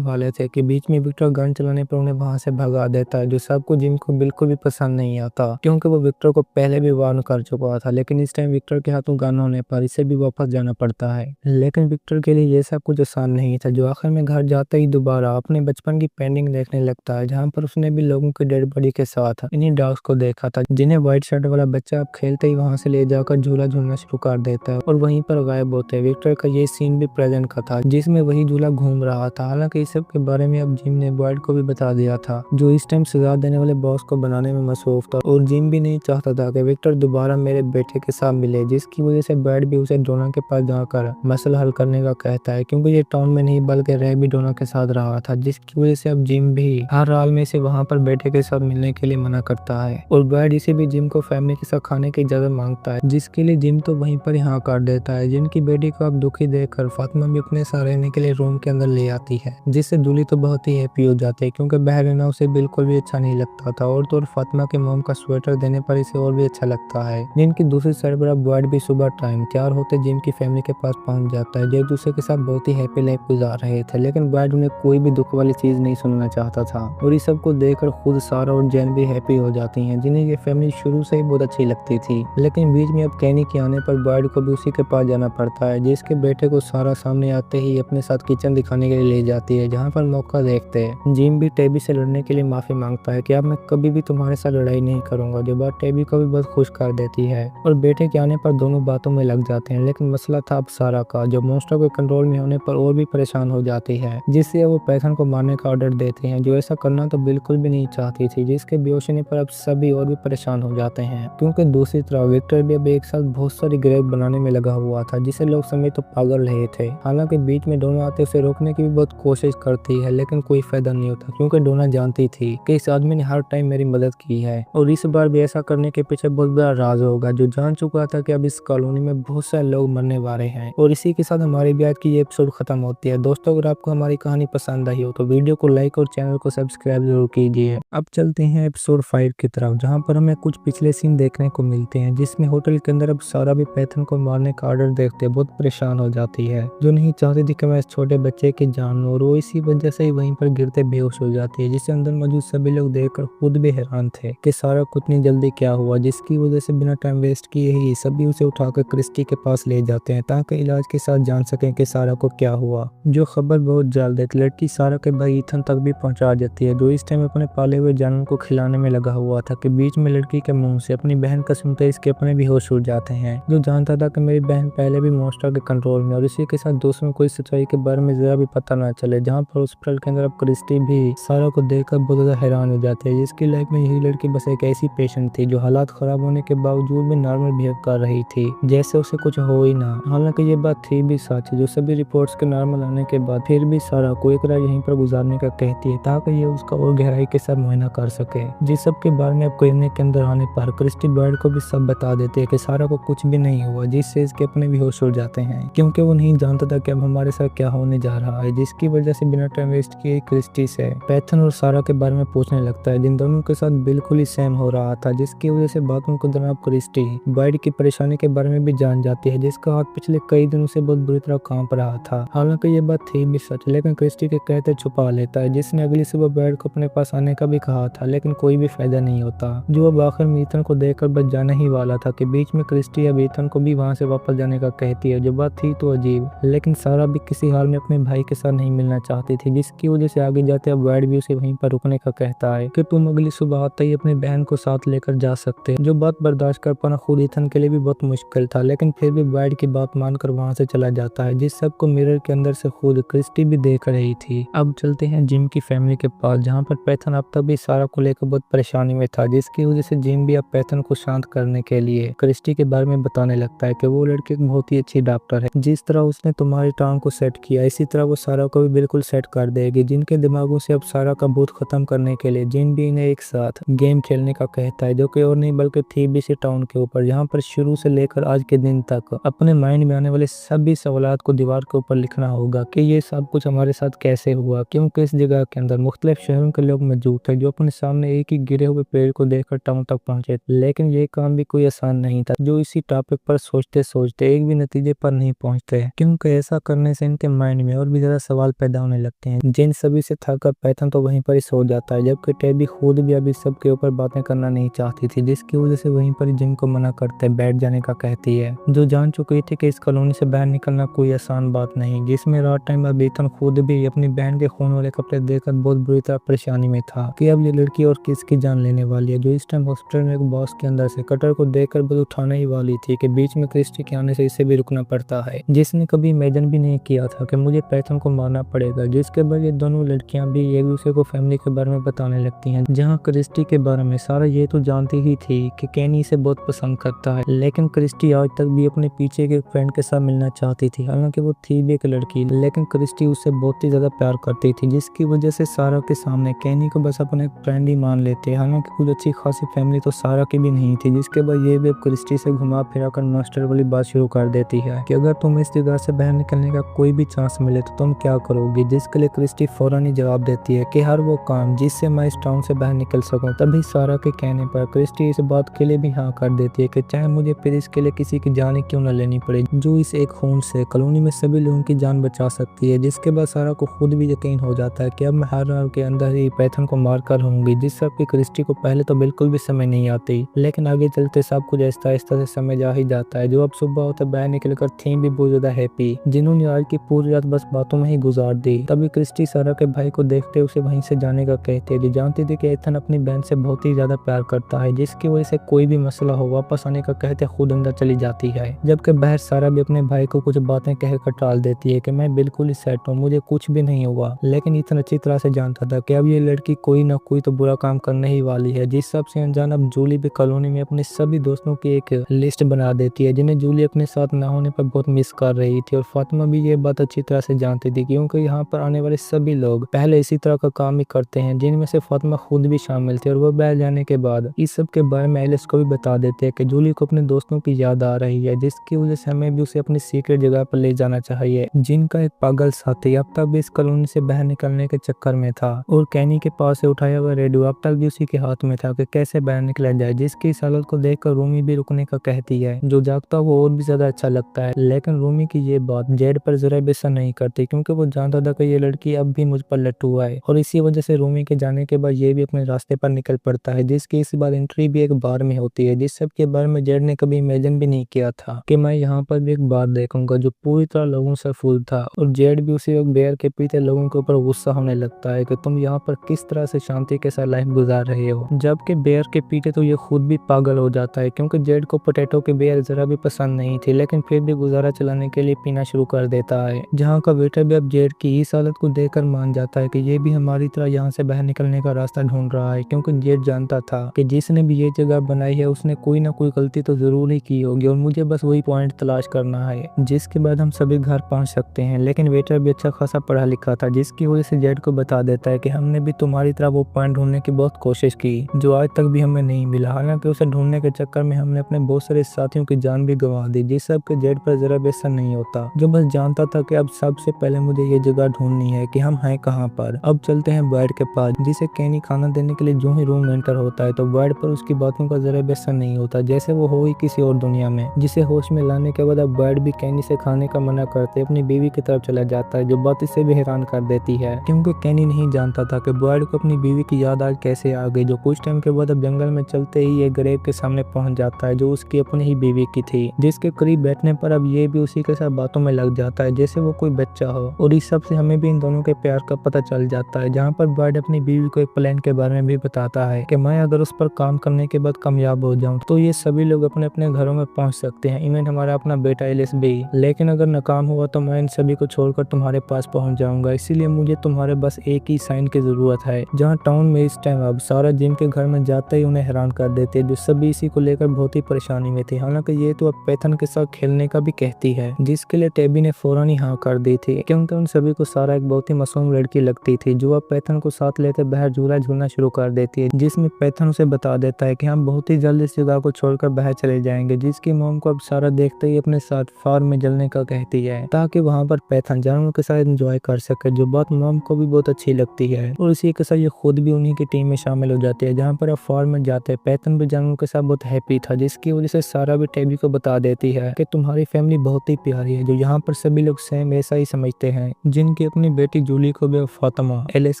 वाले थे कि बीच में विक्टर गन चलाने पर उन्हें वहां से भगा देता है, जो सबको जिम को बिल्कुल भी पसंद नहीं आता, क्योंकि वो विक्टर को पहले भी वार्न कर चुका था। लेकिन इस टाइम विक्टर के हाथों गन होने पर इसे भी वापस जाना पड़ता है। लेकिन विक्टर के लिए ये सब कुछ आसान नहीं था, जो आखिर में घर जाते ही दोबारा अपने बचपन की पेंटिंग देखने लगता है, जहाँ पर उसने भी लोगों की डेड बॉडी के साथ इन्हीं डॉग्स को देखा था, जिन्हें व्हाइट शर्ट वाला बच्चा अब खेलते ही वहां से ले जाकर झूला झूलना शुरू कर देता है और वहीं पर गायब होते हैं। विक्टर का ये सीन भी प्रेजेंट का था, जिसमें वही झूला घूम रहा था। हालांकि इस सब के बारे में अब जिम ने बॉयड को भी बता दिया था, जो इस टाइम सजा देने वाले बॉस को बनाने में मसरूफ था, और जिम भी नहीं चाहता था कि विक्टर दोबारा मेरे बेटे के साथ मिले, जिसकी वजह से बॉयड भी उसे डोना के पास जाकर मसला हल करने का कहता है, क्योंकि ये टाउन में नहीं बल्कि रे भी डोना के साथ रहा था, जिसकी वजह से अब जिम भी हर हाल में से वहां पर बेटे के साथ मिलने के लिए मना करता है और बॉयड इसे भी जिम को फैमिली के साथ खाने की इजाजत मांगता है, जिसके लिए जिम तो वहीं पर यहाँ कर देता है। जिम की बेटी को अब दुखी देखकर फातिमा भी अपने साथ रहने के लिए रूम के अंदर ले आती है, जिससे जूली तो बहुत ही हैप्पी हो जाती है, क्योंकि बाहर रहना उसे बिल्कुल भी अच्छा नहीं लगता था। और तो फातिमा के मोम का स्वेटर देने पर इसे और भी अच्छा लगता है। जिनकी दूसरी साइड पर अब बॉयड भी सुबह टाइम तैयार होते जिम की फैमिली के पास पहुंच जाता है, जो एक दूसरे के साथ बहुत ही हैप्पी लाइफ गुजार रहे थे। लेकिन बॉयड उन्हें कोई भी दुख वाली चीज नहीं सुनना चाहता था, और इस सब को देखकर खुद सारा और जैन भी हैप्पी हो जाती हैं, जिन्हें ये फैमिली शुरू से ही बहुत अच्छी लगती थी। लेकिन बीच में अब कैनी के आने पर बॉयड को भी उसी के पास जाना पड़ता है, जिसके बेटे को सारा सामने आते ही अपने साथ किचन दिखाने के लिए ले जाती है, जहाँ पर मौका देखते हैं जिम भी टेबी से लड़ने के लिए माफी मांगता है कि अब मैं कभी भी तुम्हारे साथ लड़ाई नहीं करूंगा, जो बात टेबी को भी बहुत खुश कर देती है। और बेटे के आने पर दोनों बातों में लग जाते हैं, लेकिन मसला था अब सारा का, जो मॉन्स्टर के कंट्रोल में होने पर और भी परेशान हो जाती है, जिससे वो पैथन को मारने का ऑर्डर देते हैं, जो ऐसा करना तो बिल्कुल भी नहीं चाहती थी, जिसके बेहोश होने पर अब सभी और भी परेशान हो जाते हैं, क्योंकि दूसरी तरफ विक्टर भी अब एक साथ बहुत सारी ग्रेव बनाने में लगा हुआ था, जिसे लोग समझ तो पागल रहे थे। हालांकि बीच में डोना आते उसे रोकने की भी बहुत कोशिश करती है, लेकिन कोई फायदा नहीं होता, क्योंकि डोना जानती थी कि इस आदमी ने हर टाइम मेरी मदद की है, और इस बार भी ऐसा करने के पीछे बहुत बड़ा राज होगा, जो जान चुका था कि अब इस कॉलोनी में बहुत सारे लोग मरने वाले हैं। और इसी के साथ हमारी भी आज की ये एपिसोड खत्म होती है। दोस्तों, अगर आपको हमारी कहानी पसंद आई हो तो वीडियो को लाइक और चैनल को सब्सक्राइब जरूर कीजिए। अब चलते हैं एपिसोड 5 की तरफ, जहाँ पर हमें कुछ पिछले सीन देखने को मिलते हैं, जिसमें होटल के अंदर अब सारा भी पैथन को मारने का ऑर्डर देखते बहुत परेशान हो जाती है, जो नहीं चाहती थी कि मैं इस छोटे बच्चे की जान लूं, और वो इसी वजह से ही वहीं पर गिरते बेहोश हो जाती है, जिससे अंदर मौजूद सभी लोग देखकर खुद भी हैरान थे कि सारा कुछ इतनी जल्दी क्या हुआ, जिसकी वजह से बिना टाइम वेस्ट किए ही सभी उसे उठाकर क्रिस्टी के पास ले जाते हैं, ताकि इलाज के साथ जान सकें कि सारा को क्या हुआ। जो खबर बहुत जल्द एक लड़की सारा के भाई ईथन तक भी पहुंचा देती है, जो इस टाइम अपने पाले हुए जानवर को खिलाने में लगा हुआ था, कि बीच में लड़की के मुंह से अपनी बहन का सुनते इसके अपने भी होश उड़ जाते हैं, जो जानता था कि मेरी बहन पहले भी मॉन्स्टर के कंट्रोल में, और इसी के साथ दूसरों को इस सच्चाई के बारे में जरा भी पता ना चले। जहाँ पर हॉस्पिटल के अंदर अब क्रिस्टी भी सारा को देखकर बहुत ज्यादा हैरान हो जाते हैं, जिसकी लाइफ में यही लड़की बस एक ऐसी पेशेंट थी जो हालात खराब होने के बावजूद भी नॉर्मल बिहेव कर रही थी, जैसे उसे कुछ हो ही ना। हालांकि ये बात थी भी सच, जो सभी रिपोर्ट्स के नॉर्मल आने के बाद फिर भी सारा को एक रात यहीं पर गुजारने का कहती है, ताकि ये उसका और गहराई के साथ मुआयना कर सके। जिस सब के बारे में अब क्लिनिक के अंदर आने पर क्रिस्टी बॉयड को भी सब बता देते हैं कि सारा को कुछ भी नहीं हुआ, जिससे इसके अपने भी होश उड़ जाते हैं, क्योंकि वो नहीं जानता था कि अब हमारे साथ क्या होने जा रहा है। जिसकी वजह से बिना टाइम वेस्ट किए क्रिस्टी से पैथन और सारा के बारे में पूछने लगता है, जिन दोनों के साथ बिल्कुल ही सेम हो रहा था, जिसकी वजह से बातों के दौरान क्रिस्टी बेड की परेशानी के बारे में भी जान जाती है, जिसका हाथ पिछले कई दिनों से बहुत बुरी तरह कांप रहा था। हालांकि ये बात थी भी सच, लेकिन क्रिस्टी के कहते छुपा लेता है, जिसने अगली सुबह बेड को अपने पास आने का भी कहा था, लेकिन कोई भी फायदा नहीं होता। जो अब आखिर में ईथन को देखकर बच जाने ही वाला था कि बीच में क्रिस्टी अब ईथन को भी वहां से वापस जाने का कहती है। जो बात थी तो अजीब, लेकिन सारा भी किसी हाल में अपने भाई के साथ नहीं मिलना चाहती थी, जिसकी वजह से आगे जाते अब बेड भी उसे वहीं पर रुकने का कहता है कि तुम अगली सुबह आते ही अपनी बहन को साथ लेकर जा सकते हैं। जो बात बर्दाश्त कर पाना खुद ईथन के लिए भी बहुत मुश्किल था, लेकिन फिर भी बेड की बात मानकर वहां से चला जाता है, जिस सबको मिरर के अंदर से खुद क्रिस्टी भी देख रही थी। अब चलते हैं जिम की फैमिली के पास, जहाँ पर पैथन अब तक भी सारा को लेकर बहुत परेशानी में था, जिसकी वजह से जिम भी अब पैथन को शांत करने के लिए क्रिस्टी के बारे में बताने लगता है कि वो लड़की एक बहुत ही अच्छी डॉक्टर है। जिस तरह उसने तुम्हारी टांग को सेट किया, इसी तरह वो सारा को भी बिल्कुल सेट कर देगी। जिनके दिमागों से अब सारा का भूत खत्म करने के लिए जिन भी इन्हें एक साथ गेम खेलने का कहता है, जो कि और नहीं बल्कि थीबीसी टाउन के ऊपर, जहाँ पर शुरू से लेकर आज के दिन तक अपने माइंड में आने वाले सभी सवालात को दीवार के ऊपर लिखना होगा कि ये सब कुछ हमारे साथ कैसे हुआ, क्योंकि इस जगह के अंदर मुख्तलिफ शहरों के लोग मौजूद थे जो अपने सामने एक ही गिरे हुए पेड़ को देखकर टाउन तक पहुंचे। लेकिन ये काम भी कोई आसान नहीं था, जो इसी टॉपिक पर सोचते सोचते एक भी नतीजे पर नहीं पहुंचते, क्योंकि ऐसा करने से इनके माइंड में और भी ज्यादा सवाल पैदा होने लगते हैं। जिन सभी से थककर पैथन तो वहीं पर ही सो जाता है, जबकि टेबी खुद भी अभी सब के ऊपर बातें करना नहीं चाहती थी, जिसकी वजह से वहीं पर जिम को मना करते बैठ जाने का कहती है, जो जान चुकी थी कि इस कॉलोनी से बाहर निकलना कोई आसान बात नहीं, जिसमें रात टाइम अब ईथन खुद भी अपनी बहन के खून वाले कपड़े देखकर बहुत बुरी तरह परेशानी में था कि अब ये लड़की और किसकी जान लेने वाली है, जो इस टाइम हॉस्पिटल में एक बॉस के अंदर से कटर को देखकर बस उठाने ही वाली थी कि बीच में क्रिस्टी के आने से इसे भी रुकना पड़ता है, जिसने कभी इमेजिन भी नहीं किया था कि मुझे पैथन को मारना पड़ेगा। जिसके बाद ये दोनों लड़कियां भी एक दूसरे को फैमिली के बारे में बताने लगती हैं, जहां क्रिस्टी के बारे में सारा ये तो जानती ही थी कि केनी इसे बहुत पसंद करता है, लेकिन क्रिस्टी आज तक भी अपने पीछे के फ्रेंड के साथ मिलना चाहती थी। हालांकि वो थी भी एक लड़की, लेकिन क्रिस्टी उससे बहुत ही ज्यादा प्यार करती थी, जिसकी वजह से सारा के सामने केनी को बस अपने फ्रेंड ही मान लेते। हालांकि कुछ अच्छी खासी फैमिली तो सारा की भी नहीं थी। जिसके बाद ये भी क्रिस्टी से घुमा फिरा कर मास्टर वाली बात शुरू कर देती है कि अगर तुम इस जगह से बाहर निकलने का कोई भी चांस मिले तो तुम क्या करोगी, जिसके लिए क्रिस्टी फौरन ही जवाब देती है कि हर वो काम जिससे मैं इस टाउन से बाहर निकल सकूं। तभी सारा के कहने पर क्रिस्टी इस बात के लिए भी हाँ कर देती है कि चाहे मुझे फिर इसके लिए किसी की जान क्यों न लेनी पड़े, जो इस एक खून से कॉलोनी में सभी लोगों की जान बचा सकती है। जिसके बाद सारा को खुद भी यकीन हो जाता है कि अब मैं हर रात के अंदर ही पैथन को मार कर रहूंगी, जिस सब की क्रिस्टी को पहले तो बिल्कुल भी समझ नहीं आती, लेकिन आगे चलते सब कुछ आहिस्ता आहिस्ता से समझ आ ही जाता है। जो अब सुबह होता बाहर निकलकर थी भी बहुत ज्यादा हैप्पी, जिन्होंने आज की पूरी रात बस बातों में ही गुजार दी। तभी क्रिस्टी सारा के भाई को देखते उसे वहीं से जाने का कहते हैं, जो जानती थी कि एथन अपनी बहन से बहुत ही ज्यादा प्यार करता है, जिसकी वजह से कोई भी मसला हो वापस आने का कहते खुद अंदर चली जाती है। जबकि बाहर सारा भी अपने भाई को कुछ बातें कहकर टाल देती है कि मैं बिल्कुल ही सेट हूँ, मुझे कुछ भी नहीं हुआ, लेकिन इतना अच्छी तरह से जानता था कि अब ये लड़की कोई ना कोई तो बुरा काम करने ही वाली है। जिस सबसे अनजान अब जूली भी कॉलोनी में अपने सभी दोस्तों की एक लिस्ट बना देती है, जिन्हें जूली अपने साथ न होने पर बहुत मिस कर रही थी, और फातिमा भी ये बात अच्छी तरह से जानती थी, क्योंकि यहाँ पर आने वाले सभी लोग पहले इसी तरह का काम ही करते हैं, जिनमें से फातिमा खुद भी शामिल थी। और वो बाहर जाने के बाद इस सब के बारे में एलिस को भी बता देते हैं कि जूली को अपने दोस्तों की याद आ रही है, जिसकी वजह से हमें भी उसे अपनी सीक्रेट जगह पर ले जाना चाहिए। जिनका एक पागल साथी अब तक भी इस कॉलोनी से बाहर निकलने के चक्कर में था, और कैनी के पास से उठाया हुआ रेडियो अब तक भी उसी के हाथ में था कि कैसे बाहर निकला जाए, जिसकी इस हालत को देखकर रूमी भी रुकने का कहती है। जो जागता वो और भी ज्यादा अच्छा लगता है, लेकिन रूमी की ये बात जेड पर जरा भी असर नहीं करती, क्योंकि वो जानता था कि ये लड़की अब भी मुझ पर लट्टू है, और इसी वजह से रूमी के जाने के बाद ये भी अपने रास्ते पर निकल पड़ता है, जिसकी इस बार एंट्री भी एक बार में होती है, जिस सब के बारे में जेड ने कभी इमेजिन भी नहीं किया था कि मैं यहाँ पर भी एक बार देखूंगा जो पूरी तरह लोगों से फुल था। और जेड भी उसी वक्त बेयर के पीते लोगों के ऊपर गुस्सा होने लगता है कि तुम यहाँ पर किस तरह से शांति के साथ लाइफ गुजार रहे हो, जबकि बेयर के पीते तो ये खुद भी पागल हो जाता है, क्योंकि जेड को पोटैटो के बेयर जरा भी पसंद नहीं थी, लेकिन फिर भी गुजारा चलाने के लिए पीना शुरू कर देता है। जहाँ का वेटर भी अब जेड की इस हालत को देखकर मान जाता है कि ये भी हमारी तरह यहाँ से बाहर निकलने का रास्ता ढूंढ रहा है, क्योंकि जेड जानता था कि जिसने भी ये जगह बनाई है उसने कोई ना कोई गलती तो जरूर ही की होगी, और मुझे बस वही पॉइंट तलाश करना है, जिसके बाद हम सभी घर पहुंच सकते हैं। लेकिन वेटर भी अच्छा खासा पढ़ा लिखा था, जिसकी वजह से जेड को बता देता है कि हमने भी तुम्हारी तरह वो पॉइंट ढूंढने की बहुत कोशिश की जो आज तक भी हमें नहीं मिला। हालांकि उसे ढूंढने के चक्कर में हमने अपने बहुत सारे साथियों की जान भी गंवा दी, जिस सब के जेड पर जरा भी असर नहीं होता, जो बस जानता था कि अब सबसे पहले मुझे ये जगह ढूंढनी है कि हम हैं कहाँ पर। अब चलते हैं बेड के पास, जिसे केनी खाना देने के लिए जो ही रूम एंटर होता है तो बेड पर उसकी बातों का जरा भी असर नहीं होता, जैसे वो हो ही किसी और दुनिया में। जिसे होश में लाने के बाद अब बर्ड भी कैनी से खाने का मना करते अपनी बीवी की तरफ चला जाता है, जो बात इसे भी हैरान कर देती है, क्योंकि कैनी नहीं जानता था कि बर्ड को अपनी बीवी की याद आज कैसे आ गई। जो कुछ टाइम के बाद अब जंगल में चलते ही एक ग्रेव के सामने पहुंच जाता है, जो उसकी अपनी ही बीवी की थी, जिसके करीब बैठने पर अब ये भी उसी के साथ बातों में लग जाता है जैसे वो कोई बच्चा हो। और इस सब से हमें भी इन दोनों के प्यार का पता चल जाता है, जहाँ पर बर्ड अपनी बीवी को एक प्लान के बारे में भी बताता है कि मैं अगर उस पर काम करने के बाद कामयाब हो जाऊं तो ये सभी लोग अपने अपने घरों में पहुंच सकते हैं, इवन हमारा अपना बेटा एलिस भी। लेकिन अगर नाकाम हुआ तो मैं इन सभी को छोड़कर तुम्हारे पास पहुंच जाऊंगा, इसीलिए मुझे तुम्हारे बस एक ही साइन की जरूरत है। जहाँ टाउन में इस टाइम अब सारा जिम के घर में जाते ही उन्हें हैरान कर देते, जो सभी इसी को लेकर बहुत ही परेशानी में थे। हालांकि ये तो अब पैथन के साथ खेलने का भी कहती है, जिसके लिए टेबी ने फौरन ही हाँ कर दी थी, क्योंकि उन सभी को सारा एक बहुत ही मासूम लड़की लगती थी, जो अब पैथन को साथ लेते बाहर झूला झूलना शुरू कर देती है, जिसमें पैथन उसे बता देता है कि हम बहुत ही जल्द इस जगह को छोड़कर बाहर चले जाएंगे, जिसकी मॉम को अब सारा देखते ही अपने साथ फार्म में जलने का कहती है, ताकि वहाँ पर पैथन जानवरों के साथ एंजॉय कर सके, जो बात मॉम को भी बहुत अच्छी लगती है। और इसी के साथ ये खुद भी उन्हीं की टीम में शामिल हो जाती है, जहाँ पर अब फार्म में जाते हैं। पैथन भी जानवरों के साथ बहुत हैप्पी था, जिसकी वजह से सारा भी टेबी को बता देती है कि तुम्हारी फैमिली बहुत ही प्यारी है, जो यहाँ पर सभी लोग सेम ऐसा ही समझते हैं। जिनकी अपनी बेटी जूली को भी फातिमा एलिस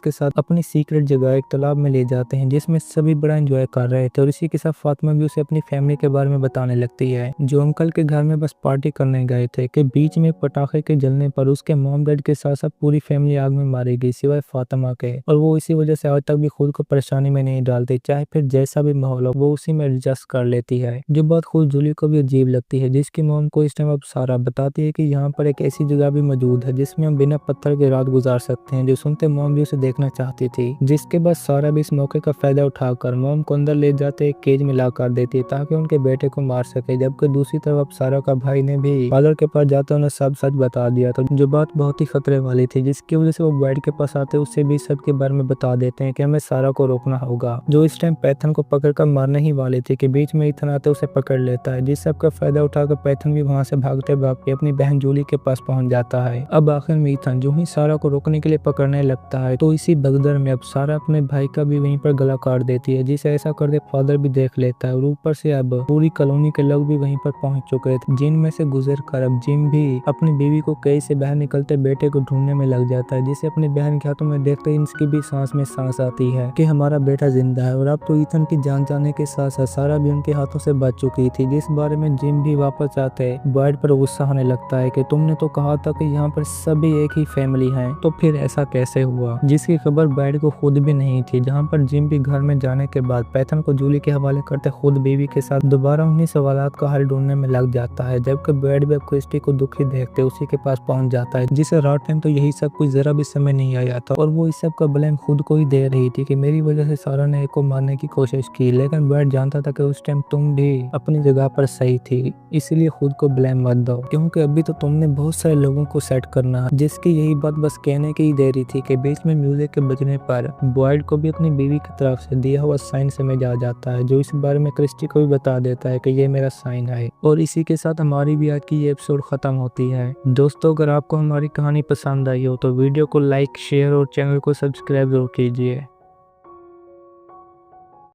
के साथ अपनी सीक्रेट जगह एक तालाब में ले जाते हैं, जिसमें सभी बड़ा एंजॉय कर रहे थे। और इसी के साथ फातिमा भी उसे अपनी फैमिली के बारे में बताने लगती है, जो अंकल के घर में बस पार्टी करने गए थे कि बीच में पटाखे के जलने पर उसके मॉम डैड के साथ साथ पूरी फैमिली आग में मारी गई सिवाय फातिमा के। और वो इसी वजह से आज तक भी खुद को परेशानी में नहीं डालती, चाहे फिर जैसा भी माहौल हो वो उसी में एडजस्ट कर लेती है, जो बात खुद जूली को भी अजीब लगती है, जिसकी मॉम को इस टाइम अब सारा बताती है कि यहाँ पर एक ऐसी जगह भी मौजूद है जिसमें हम बिना पत्थर के रात गुजार सकते हैं, जो सुनते मॉम भी उसे देखना चाहती थी। जिसके बाद सारा भी इस मौके का फायदा उठाकर मॉम को अंदर ले जाते एक केज में ला कर देती है, ताकि उनके बेटे को मार सके। जबकि दूसरी तरफ अब सारा का भाई ने भी फादर के पास जाते उन्हें सब सच बता दिया था, जो बात बहुत ही खतरे वाली थी, जिसकी वजह से वो बेड के पास आते उससे भी सब के बारे में बता देते हैं कि हमें सारा को रोकना होगा, जो इस टाइम पैथन को पकड़कर मारने ही वाली थी कि बीच में ईथन आते उसे पकड़ लेता है। जिस सब का फायदा उठाकर पैथन भी वहां से भागते भागते अपनी बहन जूली के पास पहुंच जाता है। अब आखिर में ईथन जो ही सारा को रोकने के लिए पकड़ने लगता है, तो इसी भगदड़ में अब सारा अपने भाई का भी वहीं पर गला काट देती है, जिसे ऐसा करते फादर भी देख लेता है। और ऊपर से अब पूरी कॉलोनी के लोग भी वहीं पर पहुंच चुके थे, जिनमें से गुजर कर अब जिम भी अपनी बीवी को कैद से बाहर निकलते बेटे को ढूंढने में लग जाता है, जिसे अपनी बहन के हाथों में देखते ही इसकी भी सांस में सांस आती है कि हमारा बेटा जिंदा है। और अब तो ईथन की जान जाने के साथ साथ सारा भी उनके हाथों से बच चुकी थी, जिस बारे में जिम भी वापस आते बर्ड पर गुस्सा आने लगता है कि तुमने तो कहा था कि यहाँ पर सभी एक ही फैमिली है, तो फिर ऐसा कैसे हुआ, जिसकी खबर बर्ड को खुद भी नहीं थी। जहाँ पर जिम भी घर में जाने के बाद पैथन को जूली के हवाले करते खुद बीवी के साथ दोबारा उन्हीं सवालात का हल ढूंढने में लग जाता है। जबकि बर्ड भी क्रिस्टी को दुखी देखते उसी के पास पहुंच जाता है, जिसे रात टाइम तो यही सब कुछ जरा भी समझ नहीं आया था, और वो इस सब का ब्लेम खुद को ही दे रही थी कि मेरी वजह से सारा ने एक को मारने की कोशिश की। लेकिन बर्ड जानता था कि उस टाइम तुम भी अपनी जगह पर सही थी, इसलिए खुद को ब्लेम मत दो, क्योंकि अभी तो तुमने बहुत सारे लोगों को सेट करना है। जिसकी यही बात बस कहने की ही देरी थी कि बीच में म्यूजिक के बजने पर बॉयड को भी अपनी बीवी की तरफ से दिया हुआ साइन समझ आ जाता है, जो इस बारे में क्रिस्टी को भी बता देता है कि ये मेरा साइन है। और इसी के साथ हमारी भी आज की ये एपिसोड खत्म होती है। दोस्तों, अगर आपको हमारी कहानी पसंद आई हो तो वीडियो को लाइक, शेयर और चैनल को सब्सक्राइब जरूर कीजिए।